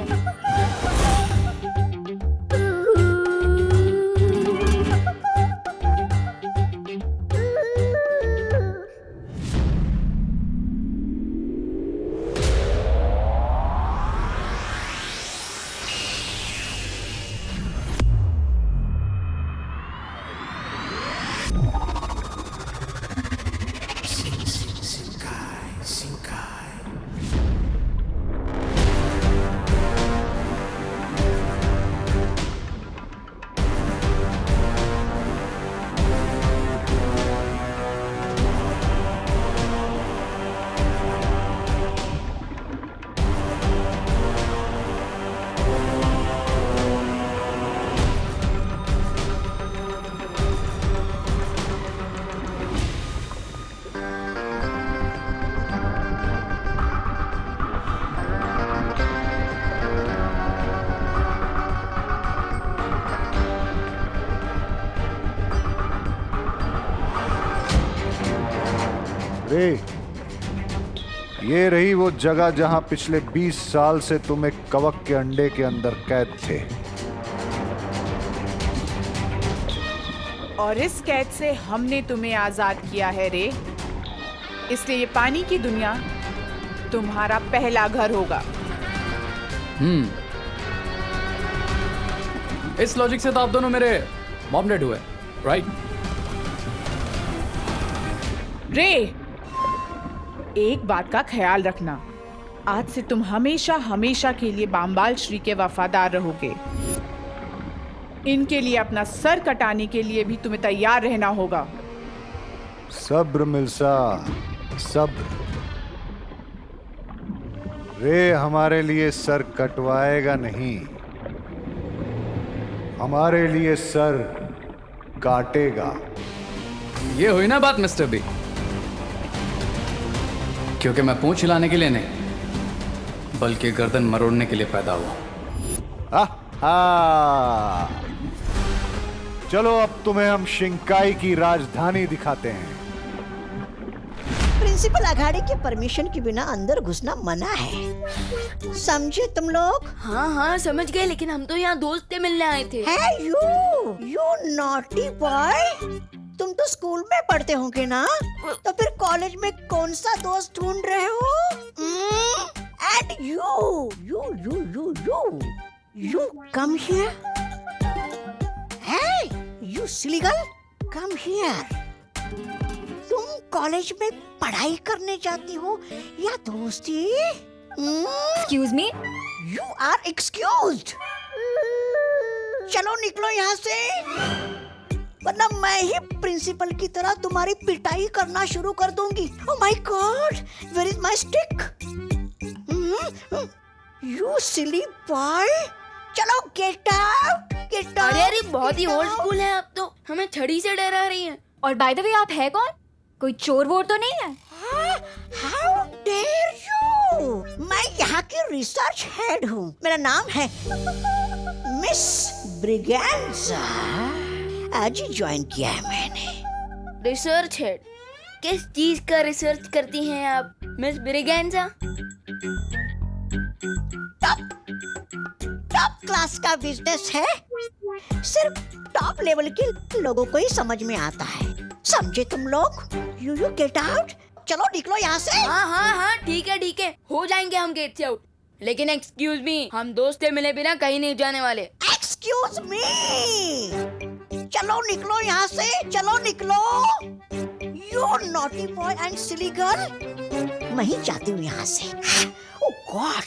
Speaker 2: रे, ये रही वो जगह जहां पिछले 20 साल से तुम एक कवक के अंडे के अंदर कैद थे।
Speaker 5: और इस कैद से हमने तुम्हें आजाद किया है रे। इसलिए ये पानी की दुनिया तुम्हारा पहला घर होगा।
Speaker 11: इस लॉजिक से तो आप दोनों मेरे मॉम डैड हुए, राइट?
Speaker 5: रे, एक बात का ख्याल रखना, आज से तुम हमेशा हमेशा के लिए बामबाल श्री के वफादार रहोगे। इनके लिए अपना सर कटाने के लिए भी तुम्हें तैयार रहना होगा।
Speaker 2: सब्र मिल्सा, सब्र। रे हमारे लिए सर कटवाएगा नहीं, हमारे लिए सर काटेगा।
Speaker 11: ये हुई ना बात मिस्टर बी, क्योंकि मैं पूंछ हिलाने के लिए नहीं बल्कि गर्दन मरोड़ने के लिए पैदा हुआ।
Speaker 2: चलो अब तुम्हें हम शिंकाई की राजधानी दिखाते हैं।
Speaker 8: प्रिंसिपल अघाड़ी के परमिशन के बिना अंदर घुसना मना है, समझे तुम लोग?
Speaker 3: हाँ समझ गए, लेकिन हम तो यहाँ दोस्त से मिलने आए थे।
Speaker 8: है यू नॉटी बॉय, तुम तो स्कूल में पढ़ते होंगे ना, तो फिर कॉलेज में कौन सा दोस्त ढूंढ रहे हो? And you come here. Hey, you silly girl, come here. तुम कॉलेज में पढ़ाई करने जाती हो या दोस्ती?
Speaker 9: Excuse me?
Speaker 8: You are excused. चलो निकलो यहाँ से, वरना मैं ही प्रिंसिपल की तरह तुम्हारी पिटाई करना शुरू कर दूंगी। Oh my God, where is my stick? You silly boy. चलो get out.
Speaker 3: अरे बहुत ही ओल्ड स्कूल है, अब तो हमें छड़ी से डरा रही है।
Speaker 9: और बाय द वे, आप है कौन? कोई चोर वोर तो नहीं है?
Speaker 8: How dare you? मैं यहाँ की रिसर्च हेड हूँ, मेरा नाम है मिस ब्रिगेंजा, आज ही ज्वाइन किया है मैंने।
Speaker 3: रिसर्च हेड, किस चीज का रिसर्च करती हैं आप मिस ब्रिगेंजा?
Speaker 8: टॉप क्लास का बिजनेस है, सिर्फ टॉप लेवल के लोगों को ही समझ में आता है, समझे तुम लोग? यू गेट आउट, चलो निकलो यहाँ से।
Speaker 3: हाँ ठीक है, हो जाएंगे हम गेट से आउट, लेकिन एक्सक्यूज मी, हम दोस्त से मिले बिना कहीं नहीं जाने वाले।
Speaker 8: एक्सक्यूज मी, चलो निकलो यहाँ से, चलो निकलो। You naughty boy and silly girl, मैं ही जाती हूँ यहाँ से। Oh god,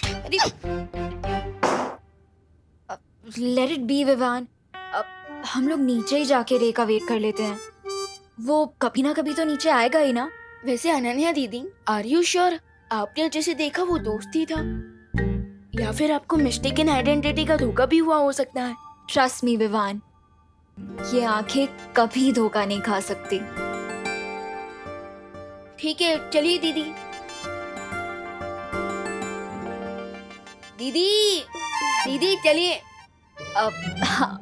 Speaker 9: let it be Vivaan, अब हम लोग नीचे ही जाके रे का वेट कर लेते हैं, वो कभी ना कभी तो नीचे आएगा ही ना।
Speaker 3: वैसे अनन्या दीदी, आर यू श्योर आपने जैसे देखा वो दोस्त ही था, या फिर आपको मिस्टेकन आइडेंटिटी का धोखा भी हुआ हो सकता है?
Speaker 9: ट्रस्ट मी विवान, ये आंखें कभी धोखा नहीं खा सकती।
Speaker 3: ठीक है, चलिए दीदी। दीदी चलिए।
Speaker 9: अब हाँ,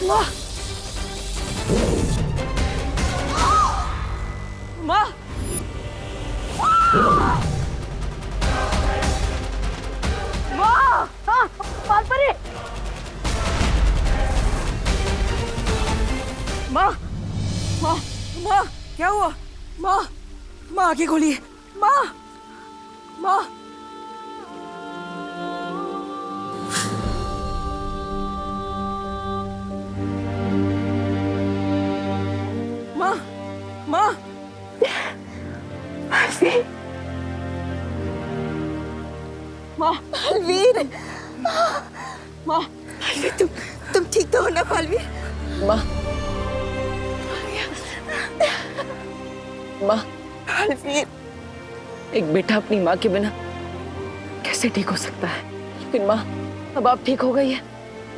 Speaker 7: माँ,
Speaker 8: बालपरी,
Speaker 7: माँ, क्या हुआ? माँ, आंखें खोलिए। माँ, माँ, माँ,
Speaker 8: पालवीर, माँ, तुम ठीक तो हो ना पालवीर?
Speaker 7: माँ,
Speaker 8: पालवीर,
Speaker 7: एक बेटा अपनी माँ के बिना कैसे ठीक हो सकता है? लेकिन माँ, अब आप ठीक हो गई है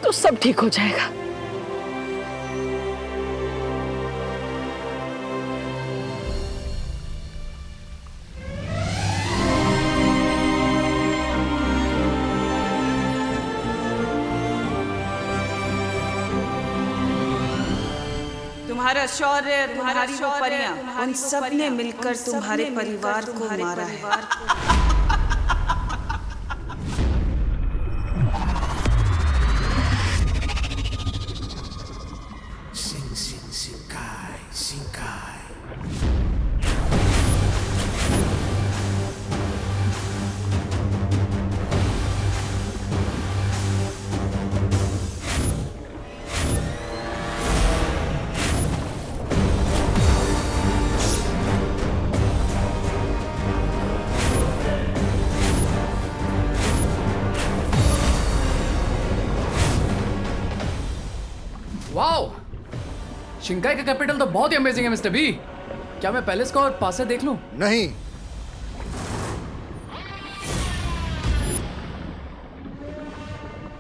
Speaker 7: तो सब ठीक हो जाएगा।
Speaker 13: तुम्हारा शौर्य, तुम्हारी वो परियां, उन सब ने मिलकर तुम्हारे परिवार को मारा है।
Speaker 11: वाओ, शिंकाई का कैपिटल तो बहुत ही अमेजिंग है मिस्टर बी। क्या मैं पैलेस को और पास से देख लूं?
Speaker 2: नहीं,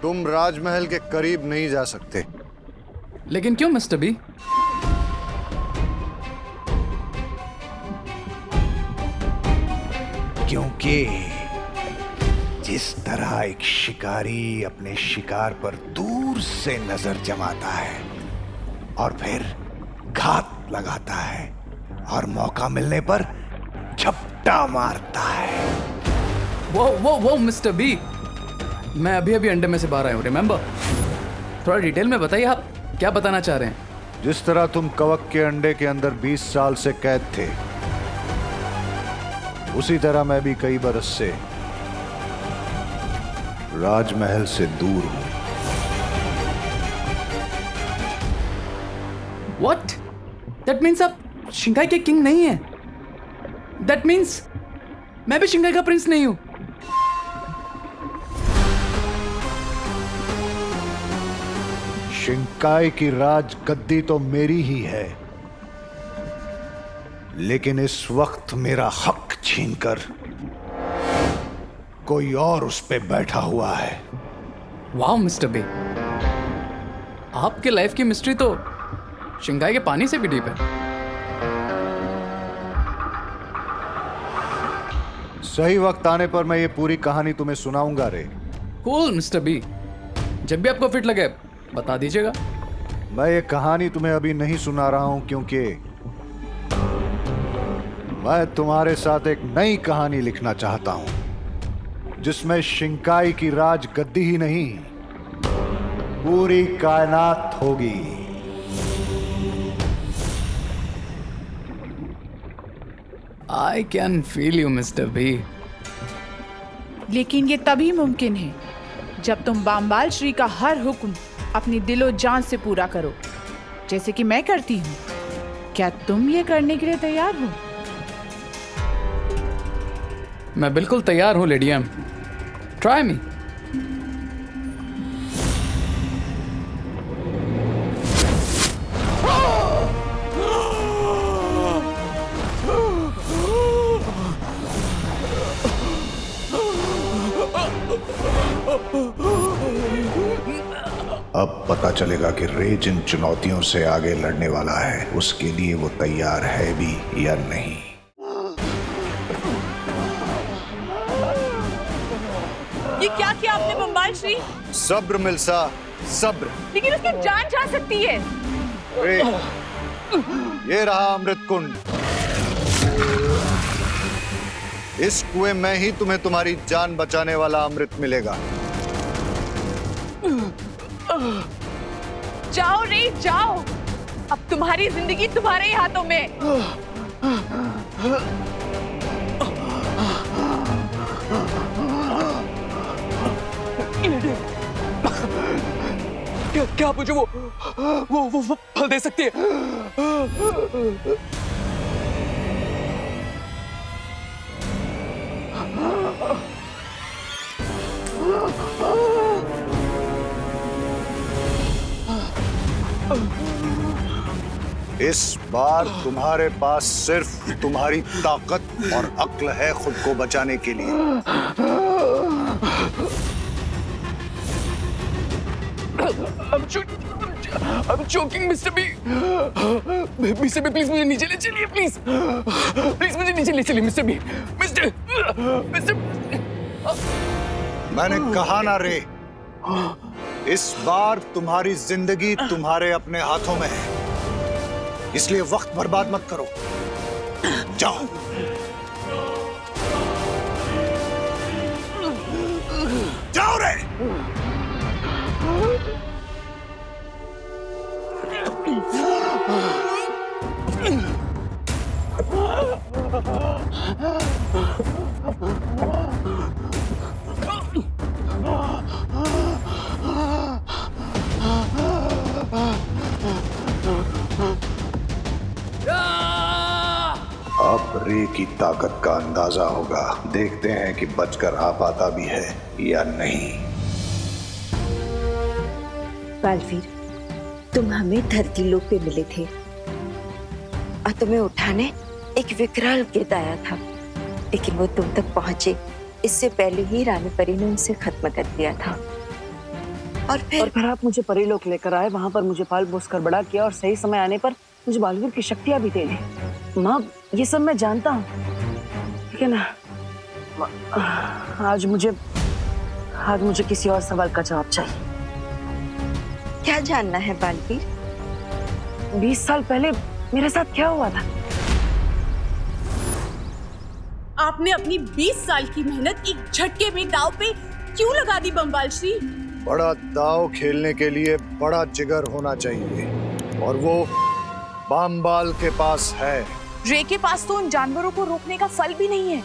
Speaker 2: तुम राजमहल के करीब नहीं जा सकते।
Speaker 11: लेकिन क्यों मिस्टर बी?
Speaker 2: क्योंकि जिस तरह एक शिकारी अपने शिकार पर दूर से नजर जमाता है और फिर घात लगाता है और मौका मिलने पर झपटा मारता है।
Speaker 11: वो मिस्टर बी, मैं अभी अंडे में से बाहर आया हूँ, रिमेम्बर? थोड़ा डिटेल में बताइए, आप क्या बताना चाह रहे हैं?
Speaker 2: जिस तरह तुम कवक के अंडे के अंदर 20 साल से कैद थे, उसी तरह मैं भी कई बरस से राजमहल से दूर हूं।
Speaker 11: What? That means आप शिंकाई के किंग नहीं हैं। That means मैं भी शिंकाई का प्रिंस नहीं हूं।
Speaker 2: शिंकाई की राज गद्दी तो मेरी ही है, लेकिन इस वक्त मेरा हक छीनकर कोई और उस पे बैठा हुआ है।
Speaker 11: वाह मिस्टर बे, आपके लाइफ की मिस्ट्री तो शिंकाई के पानी से भी डीप है।
Speaker 2: सही वक्त आने पर मैं ये पूरी कहानी तुम्हें सुनाऊंगा रे।
Speaker 11: कूल मिस्टर बी, जब भी आपको फिट लगे बता दीजिएगा।
Speaker 2: मैं ये कहानी तुम्हें अभी नहीं सुना रहा हूं क्योंकि मैं तुम्हारे साथ एक नई कहानी लिखना चाहता हूं जिसमें शिंकाई की राज गद्दी ही नहीं पूरी कायनात होगी।
Speaker 11: I can feel you mister B.
Speaker 5: लेकिन ये तभी मुमकिन है जब तुम बाम्बाल श्री का हर हुक्म अपनी दिलो जान से पूरा करो, जैसे कि मैं करती हूँ। क्या तुम ये करने के लिए तैयार हो?
Speaker 11: मैं बिल्कुल तैयार हूँ लेडी एम। Try me.
Speaker 2: अब पता चलेगा कि रे जिन चुनौतियों से आगे लड़ने वाला है उसके लिए वो तैयार है भी या नहीं।
Speaker 5: ये क्या किया आपने बम्बाल श्री?
Speaker 2: सब्र मिल्सा, सब्र।
Speaker 5: लेकिन उसकी जान जा सकती है।
Speaker 2: रे, ये रहा अमृत कुंड। इस कुएं में ही तुम्हें तुम्हारी जान बचाने वाला अमृत मिलेगा।
Speaker 5: जाओ रे जाओ, अब तुम्हारी जिंदगी तुम्हारे ही हाथों में।
Speaker 11: क्या आप मुझे वो फल दे सकती है?
Speaker 2: इस बार तुम्हारे पास सिर्फ तुम्हारी ताकत और अक्ल है खुद को बचाने के लिए।
Speaker 11: I'm choking, Mr. B. Mr. B, please मुझे नीचे ले चलिए, please. Please मुझे नीचे ले चलिए, Mr. B. Mr.
Speaker 2: मैंने कहा ना रे, इस बार तुम्हारी जिंदगी तुम्हारे अपने हाथों में है, इसलिए वक्त बर्बाद मत करो। जाओ। जाओ रे। अब रे की ताकत का अंदाजा होगा। देखते हैं कि बचकर आ पाता भी है या नहीं।
Speaker 3: बालवीर, तुम हमें धरती लोक पे मिले थे और तुम्हें उठाने एक विकराल गिद्ध आया था, लेकिन वो तुम तक पहुंचे इससे पहले ही रानी परी ने उनसे खत्म कर दिया था। और फिर
Speaker 7: आप मुझे परीलोक लेकर आए, वहां पर मुझे पाल पोस कर बड़ा किया और सही समय आने पर मुझे बालवीर की शक्तियां भी दे दी। माँ, ये सब मैं जानता हूँ, लेकिन आज मुझे किसी और सवाल का जवाब चाहिए।
Speaker 3: क्या जानना है बालवीर?
Speaker 7: 20 साल पहले मेरे साथ क्या हुआ था?
Speaker 5: आपने अपनी 20 साल की मेहनत एक झटके में दाव पे क्यों लगा दी बम्बाल श्री?
Speaker 2: बड़ा दाव खेलने के लिए बड़ा जिगर होना चाहिए, और वो बाम्बाल के पास है।
Speaker 5: रे के पास तो उन जानवरों को रोकने का फल भी नहीं है।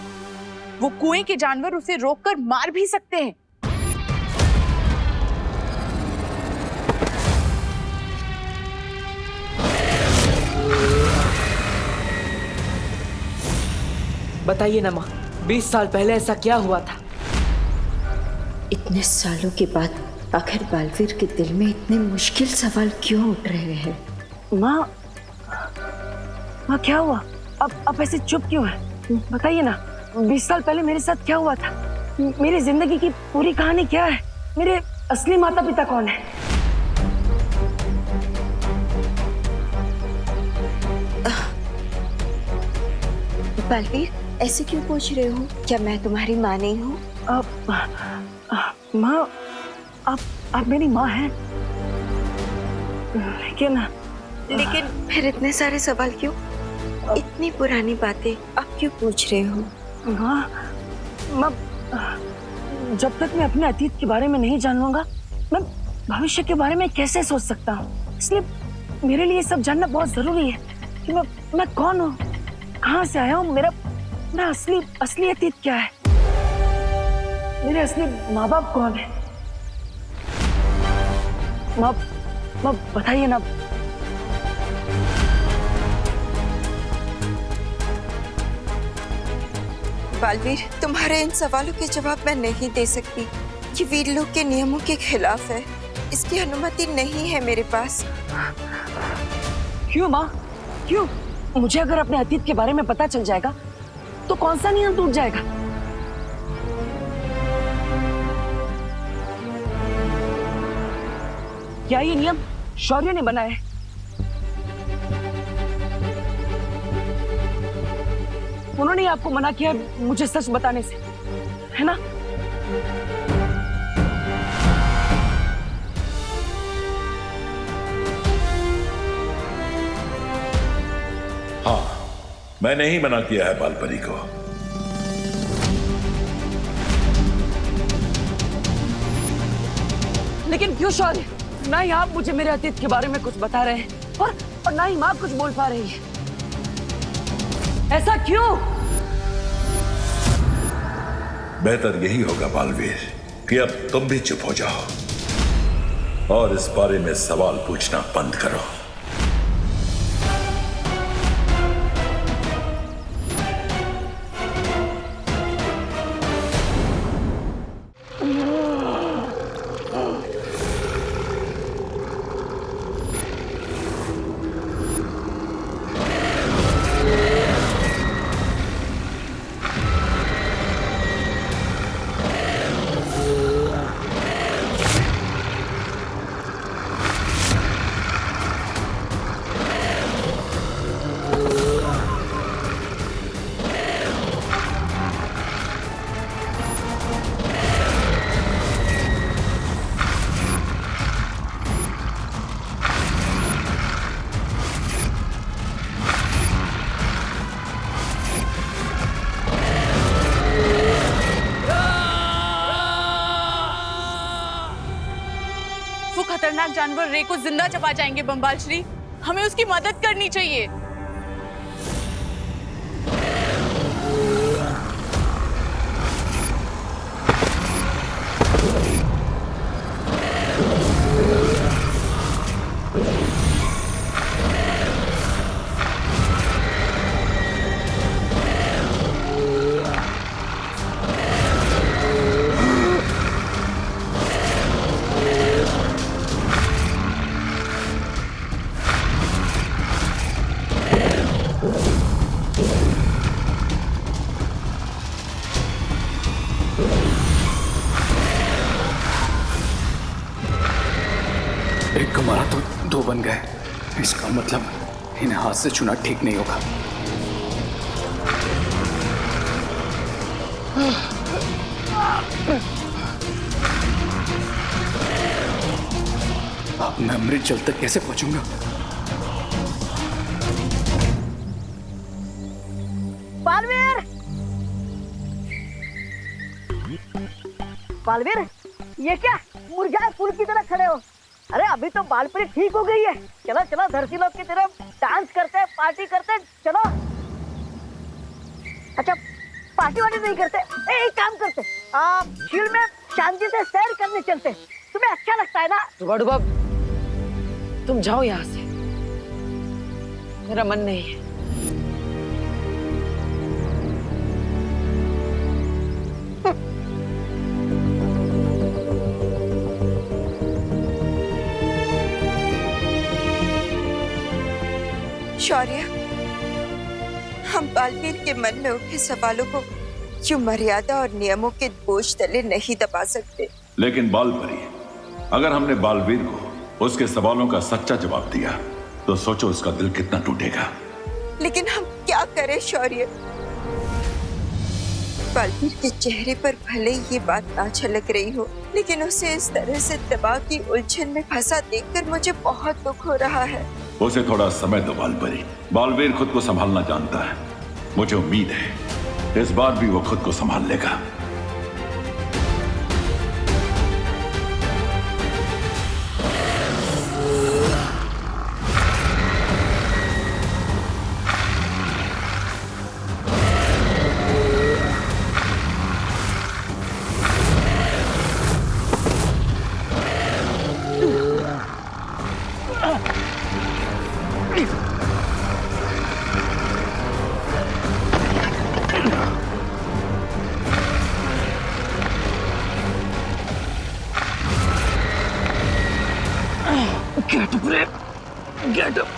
Speaker 5: वो कुएं के जानवर उसे रोककर मार भी सकते हैं।
Speaker 1: बताइए ना माँ, 20 साल पहले ऐसा क्या हुआ था?
Speaker 3: इतने सालों के बाद आखिर बालवीर के दिल में इतने मुश्किल सवाल क्यों उठ रहे हैं?
Speaker 7: माँ क्या हुआ? अब ऐसे चुप क्यों है? बताइए ना, 20 साल पहले मेरे साथ क्या हुआ था? मेरी जिंदगी की पूरी कहानी क्या है? मेरे असली माता पिता कौन है?
Speaker 3: बालवीर, ऐसे क्यों पूछ रहे हो? क्या मैं तुम्हारी माँ नहीं हूँ?
Speaker 8: माँ, आप मेरी माँ हैं,
Speaker 3: लेकिन फिर इतने सारे सवाल क्यों? इतनी पुरानी बातें आप क्यों पूछ रहे हो?
Speaker 8: माँ, जब तक मैं अपने अतीत के बारे में नहीं जान लूंगा, मैं भविष्य के बारे में कैसे सोच सकता हूँ? इसलिए मेरे लिए सब जानना बहुत जरूरी है कि मैं कौन हूँ, कहाँ से आया हूँ, मेरा असली अतीत क्या है, मेरे असली माँ बाप कौन है। माँ बताइए ना।
Speaker 3: बालवीर, तुम्हारे इन सवालों के जवाब मैं नहीं दे सकती। ये वीरलोक के नियमों के खिलाफ है। इसकी अनुमति नहीं है मेरे पास।
Speaker 8: क्यों माँ, क्यों? मुझे अगर अपने अतीत के बारे में पता चल जाएगा तो कौन सा नियम टूट जाएगा? क्या ये नियम शौर्य ने बनाया है? उन्होंने ही आपको मना किया मुझे सच बताने से, है ना?
Speaker 12: हाँ, मैंने ही मना किया है बालपरी को।
Speaker 8: लेकिन क्यों शौर्य? ना ही आप मुझे मेरे अतीत के बारे में कुछ बता रहे हैं और ना ही माँ कुछ बोल पा रही है। ऐसा क्यों?
Speaker 12: बेहतर यही होगा बालवीर कि अब तुम भी चुप हो जाओ और इस बारे में सवाल पूछना बंद करो।
Speaker 5: खतरनाक जानवर रे को जिंदा चबा जाएंगे बम्बाल श्री, हमें उसकी मदद करनी चाहिए।
Speaker 11: एक को मारा तो दो बन गए। इसका मतलब इन्हें हाथ से छूना ठीक नहीं होगा। अब मैं अमृत जल तक कैसे पहुंचूंगा?
Speaker 8: बालवीर! बालवीर, ये क्या मुरझाए फूल की तरह खड़े हो? अरे अभी तो बालपरी ठीक हो गई है। चलो चलो धरती लोग की तरफ डांस करते हैं, पार्टी करते हैं, चलो। अच्छा पार्टी वार्टी नहीं करते? एक काम करते, झील में शांति से सैर करने चलते। तुम्हें अच्छा लगता है ना? डुबा तुम जाओ यहाँ से, मेरा मन नहीं है।
Speaker 3: शौर्य, हम बालवीर के मन में उठे सवालों को यूं मर्यादा और नियमों के बोझ तले नहीं दबा सकते।
Speaker 12: लेकिन बालपरी, अगर हमने बालवीर को उसके सवालों का सच्चा जवाब दिया तो सोचो उसका दिल कितना टूटेगा।
Speaker 3: लेकिन हम क्या करें शौर्य?
Speaker 14: बालवीर के चेहरे पर भले ही ये बात ना झलक रही हो, लेकिन उसे इस तरह से दबाव की उलझन में फंसा देखकर मुझे बहुत दुख हो रहा है।
Speaker 12: उसे थोड़ा समय दो बालपरी। बालवीर खुद को संभालना जानता है। मुझे उम्मीद है इस बार भी वो खुद को संभाल लेगा।
Speaker 11: Get up, Ray. Get up.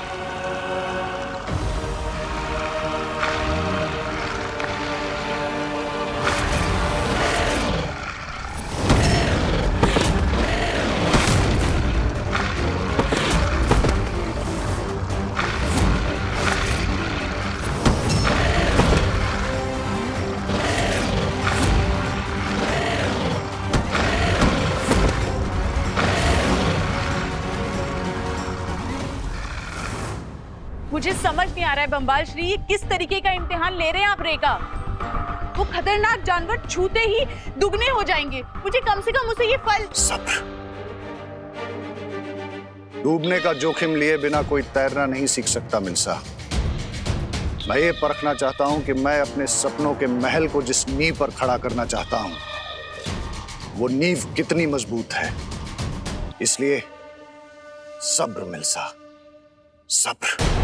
Speaker 5: मुझे समझ नहीं आ रहा है बम्बाल श्री, ये किस तरीके का इम्तिहान ले रहे हैं आप रे का? वो खतरनाक जानवर छूते ही दुगने हो जाएंगे। मुझे कम से कम उसे ये फल।
Speaker 2: सब्र। डूबने का जोखिम लिए बिना कोई तैरना नहीं सीख सकता मिल्सा। मैं ये परखना चाहता हूं कि मैं अपने सपनों के महल को जिस नींव पर खड़ा करना चाहता हूं, वो नींव कितनी मजबूत है। इसलिए सब्र मिल्सा, सब्र।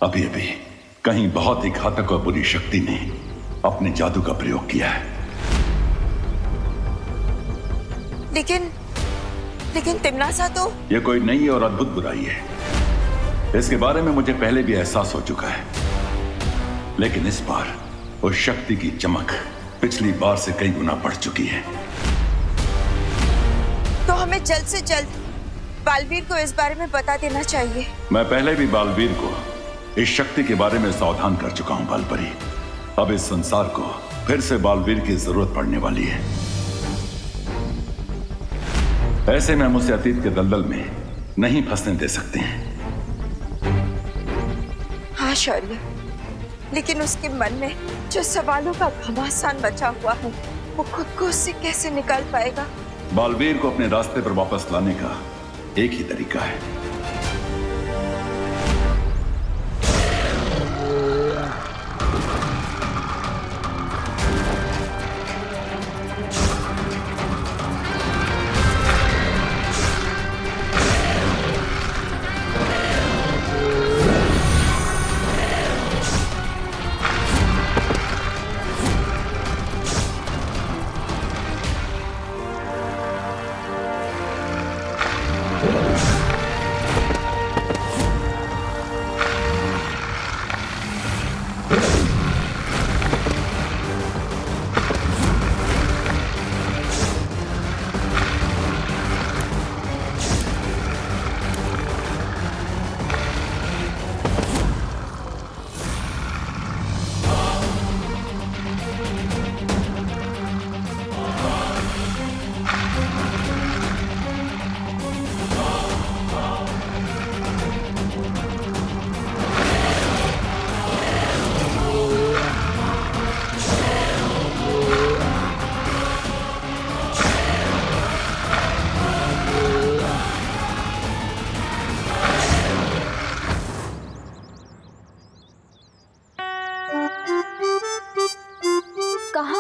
Speaker 12: अभी अभी कहीं बहुत ही घातक और बुरी शक्ति ने अपने जादू का प्रयोग किया है।
Speaker 14: लेकिन तिम्नासा तो।
Speaker 12: यह कोई नई और अद्भुत बुराई है। इसके बारे में मुझे पहले भी एहसास हो चुका है, लेकिन इस बार उस शक्ति की चमक पिछली बार से कई गुना बढ़ चुकी है।
Speaker 14: तो हमें जल्द से जल्द बालवीर को इस बारे में बता देना चाहिए।
Speaker 12: मैं पहले भी बालवीर को इस शक्ति के बारे में सावधान कर चुका हूं बालपरी। अब इस संसार को फिर से बालवीर की जरूरत पड़ने वाली है। ऐसे में हम उसे अतीत के दलदल में नहीं फंसने दे सकते हैं।
Speaker 14: हाँ शौर्य, लेकिन उसके मन में जो सवालों का घमासान बचा हुआ है, वो खुद को उससे कैसे निकाल पाएगा?
Speaker 12: बालवीर को अपने रास्ते पर वापस लाने का एक ही तरीका है।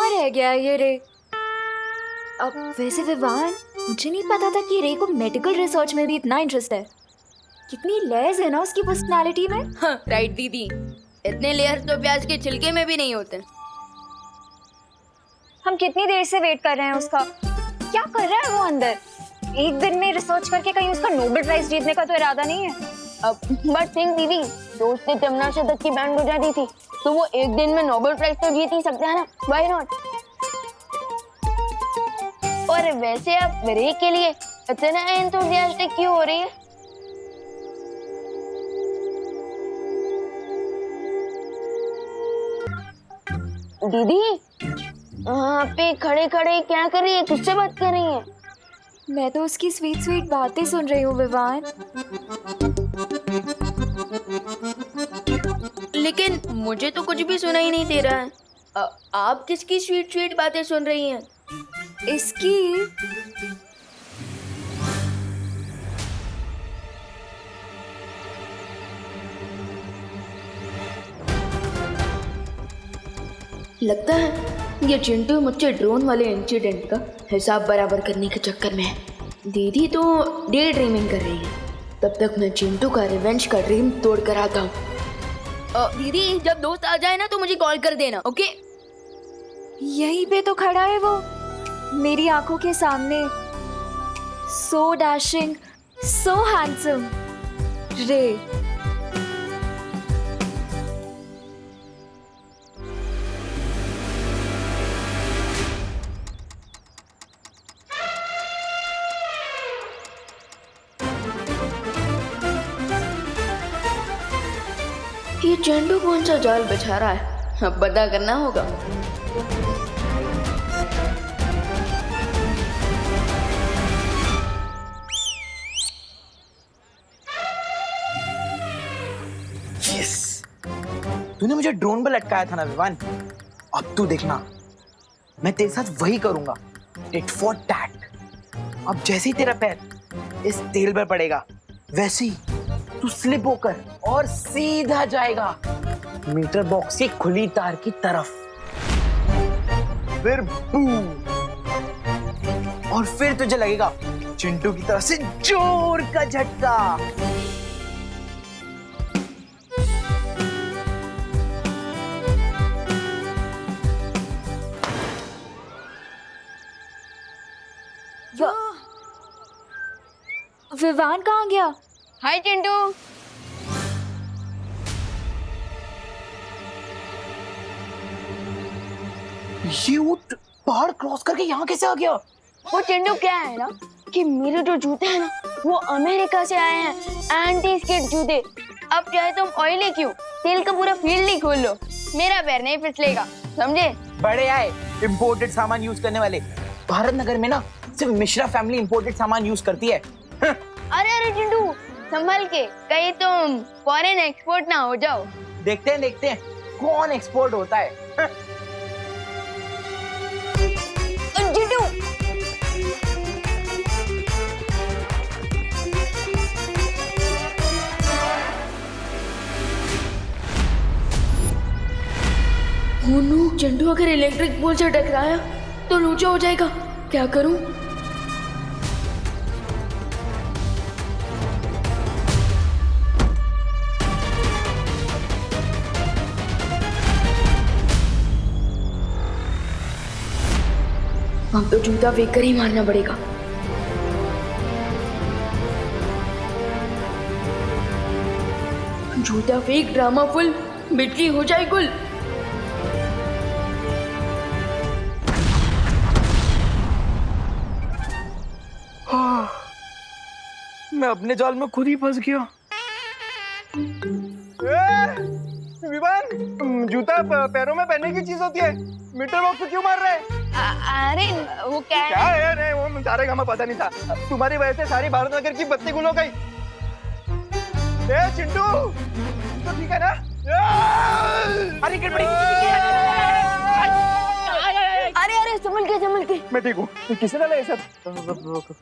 Speaker 9: रह गया ये रे। अब वैसे विवान, मुझे नहीं पता था कि रे को मेडिकल रिसर्च में भी इतना इंटरेस्ट है। कितनी लेज है ना उसकी पर्सनालिटी में।
Speaker 3: हाँ, राइट दीदी। इतने लेयर तो प्याज के छिलके में भी नहीं होते।
Speaker 4: हम कितनी देर से वेट कर रहे हैं उसका। क्या कर रहा है वो अंदर? एक दिन में रिसर्च करके कहीं उसका नोबेल प्राइज जीतने का तो इरादा नहीं है।
Speaker 3: अब बट थिंक दीदी, दोस्त ने तमन्ना दत्त की बैंड बजा दी थी, तो वो एक दिन में नोबेल प्राइज तो जीत ही सकता है ना, व्हाई नॉट? और वैसे आप ब्रेक के लिए इतना एंथुसियास्टिक क्यों हो रही है? दीदी, वहाँ पे खड़े खड़े क्या कर रही है? किससे बात कर रही है?
Speaker 9: मैं तो उसकी स्वीट स्वीट बातें सुन रही हूँ विवान।
Speaker 3: लेकिन मुझे तो कुछ भी सुनाई नहीं दे रहा है। आप किसकी स्वीट स्वीट बातें सुन रही हैं?
Speaker 9: इसकी।
Speaker 3: लगता है ये चिंटू मुझसे ड्रोन वाले इंसिडेंट का हिसाब बराबर करने के चक्कर में है। दीदी तो डे ड्रीमिंग कर रही है, तब तक मैं चिंटू का रिवेंज का ड्रीम तोड़ कर आता हूँ। दीदी, जब दोस्त आ जाए ना तो मुझे कॉल कर देना, ओके?
Speaker 9: यहीं पे तो खड़ा है वो, मेरी आंखों के सामने। सो डैशिंग, सो हैंडसम। रे।
Speaker 3: ये चिंटू कौन सा जाल बिछा रहा है? अब पता करना होगा।
Speaker 6: यस, तूने मुझे ड्रोन पर लटकाया था ना विवान, अब तू देखना मैं तेरे साथ वही करूंगा, टिट फॉर टैट। अब जैसे ही तेरा पैर इस तेल पर पड़ेगा वैसे ही तू स्लिप होकर और सीधा जाएगा मीटर बॉक्स की खुली तार की तरफ। फिर बूम, और फिर तुझे लगेगा चिंटू की तरफ से जोर का झटका।
Speaker 9: विवान कहाँ गया?
Speaker 3: हाय चिंटू।
Speaker 6: ये ऊंट पहाड़ क्रॉस करके यहाँ कैसे आ गया?
Speaker 3: वो चिंटू क्या है ना कि मेरे जो जूते हैं ना वो अमेरिका से आए हैं, एंटी स्किड जूते। अब चाहे तुम ऑयली क्यों, तेल का पूरा फील्ड ही खोल लो, मेरा पैर नहीं फिसलेगा, समझे?
Speaker 6: बड़े आए इंपोर्टेड सामान यूज करने वाले। भारत नगर में ना सिर्फ मिश्रा फैमिली इंपोर्टेड सामान यूज करती है।
Speaker 3: अरे अरे चिंटू, संभल के, कहीं तुम फॉरेन एक्सपोर्ट ना हो जाओ।
Speaker 6: देखते हैं कौन एक्सपोर्ट होता है।
Speaker 3: चिंटू, चिंटू अगर इलेक्ट्रिक पोल से टकराया तो लोचा हो जाएगा, क्या करूं? अब तो जूता फेंक कर ही मारना पड़ेगा। जूता फेंक, ड्रामा फुल, मिट्टी हो जाए गुल।
Speaker 6: मैं अपने जाल में खुद ही फंस गया। विवान, जूता पैरों में पहनने की चीज होती है, मीटर बॉक्स को क्यों मार रहे हैं?
Speaker 3: अरे वो क्या
Speaker 6: है? नहीं, वो सारे गामा पता नहीं था। तुम्हारी वजह से सारी भारत नगर की बत्ती गुल हो गई। चिंटू, तो ठीक है ना? अरे गड़बड़ी।
Speaker 3: अरे संभल के।
Speaker 6: मैं ठीक हूँ। किसने डाला ये सब?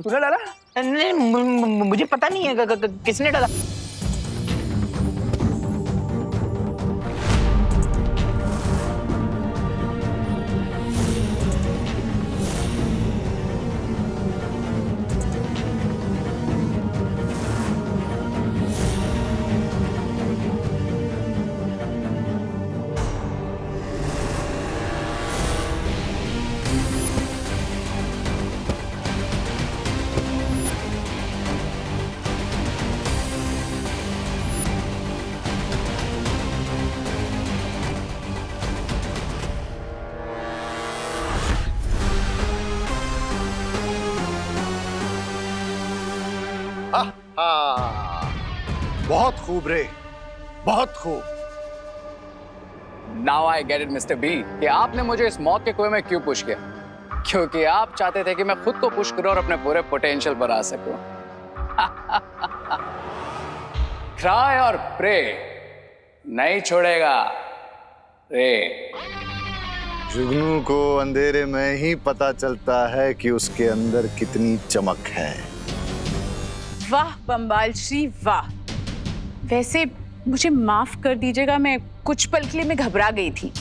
Speaker 6: तूने डाला? नहीं, मुझे पता नहीं है किसने डाला।
Speaker 2: बहुत खूब रे, बहुत खूब।
Speaker 11: Now I get it mister B कि आपने मुझे इस मौत के कुएं में क्यों पुश किया, क्योंकि आप चाहते थे कि मैं खुद को पुश करूं और अपने पूरे पोटेंशियल पर आ सकूं। क्राई और प्रे नहीं छोड़ेगा रे।
Speaker 2: जुगनू को अंधेरे में ही पता चलता है कि उसके अंदर कितनी चमक है।
Speaker 5: वाह बम्बाल श्री वाह। वैसे मुझे माफ कर दीजिएगा, मैं कुछ पल के लिए मैं घबरा गई थी।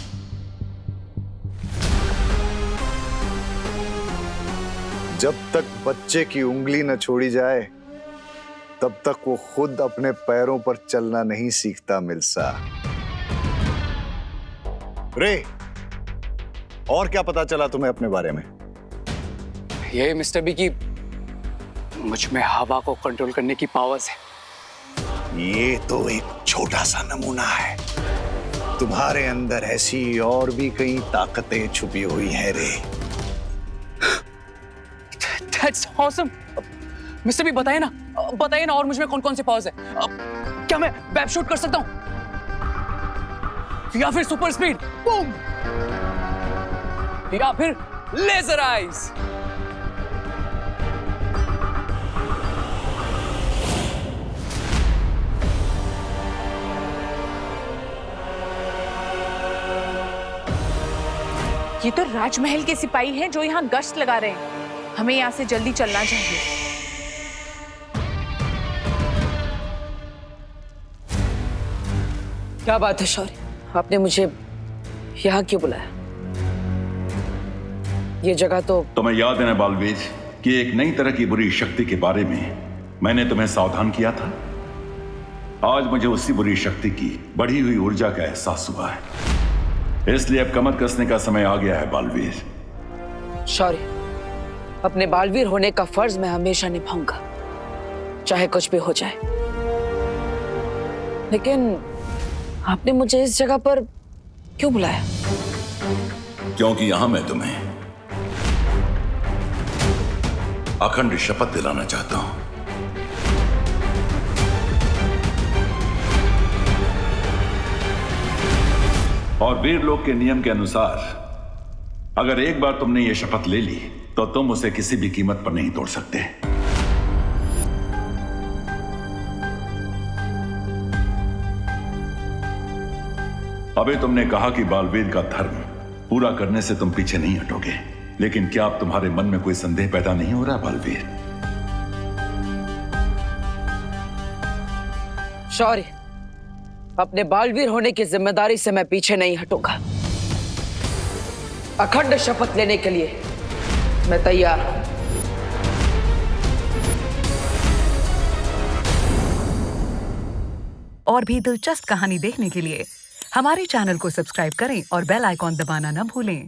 Speaker 2: जब तक बच्चे की उंगली न छोड़ी जाए तब तक वो खुद अपने पैरों पर चलना नहीं सीखता मिल्सा। रे, और क्या पता चला तुम्हें अपने बारे में?
Speaker 11: ये मिस्टर बी की मुझ में हवा को कंट्रोल करने की पावर्स है।
Speaker 2: ये तो एक छोटा सा नमूना है, तुम्हारे अंदर ऐसी और भी कई ताकतें छुपी हुई हैं रे।
Speaker 11: That's awesome. मिस्टर बी बताइए ना और मुझ में कौन कौन से पावर्स है? क्या मैं वेब शूट कर सकता हूँ या फिर सुपर स्पीड बूम या फिर लेजर आइज?
Speaker 5: ये तो राजमहल के सिपाही हैं जो यहाँ गश्त लगा रहे हैं। हमें यहाँ से जल्दी चलना चाहिए।
Speaker 7: क्या बात है शौर्य, आपने मुझे यहाँ क्यों बुलाया? ये जगह तो
Speaker 12: तुम्हें याद है ना बालवीर कि एक नई तरह की बुरी शक्ति के बारे में मैंने तुम्हें सावधान किया था। आज मुझे उसी बुरी शक्ति की बढ़ी हुई ऊर्जा का एहसास हुआ है, इसलिए अब कमर कसने का समय आ गया है बालवीर।
Speaker 7: शौर्य, अपने बालवीर होने का फर्ज मैं हमेशा निभाऊंगा, चाहे कुछ भी हो जाए। लेकिन आपने मुझे इस जगह पर क्यों बुलाया?
Speaker 12: क्योंकि यहां मैं तुम्हें अखंड शपथ दिलाना चाहता हूं। और वीरलोक के नियम के अनुसार अगर एक बार तुमने यह शपथ ले ली तो तुम उसे किसी भी कीमत पर नहीं तोड़ सकते। अभी तुमने कहा कि बालवीर का धर्म पूरा करने से तुम पीछे नहीं हटोगे, लेकिन क्या अब तुम्हारे मन में कोई संदेह पैदा नहीं हो रहा बालवीर?
Speaker 7: शौर्य, अपने बालवीर होने की जिम्मेदारी से मैं पीछे नहीं हटूंगा। अखंड शपथ लेने के लिए मैं तैयार हूं।
Speaker 15: और भी दिलचस्प कहानी देखने के लिए हमारे चैनल को सब्सक्राइब करें और बेल आइकॉन दबाना न भूलें।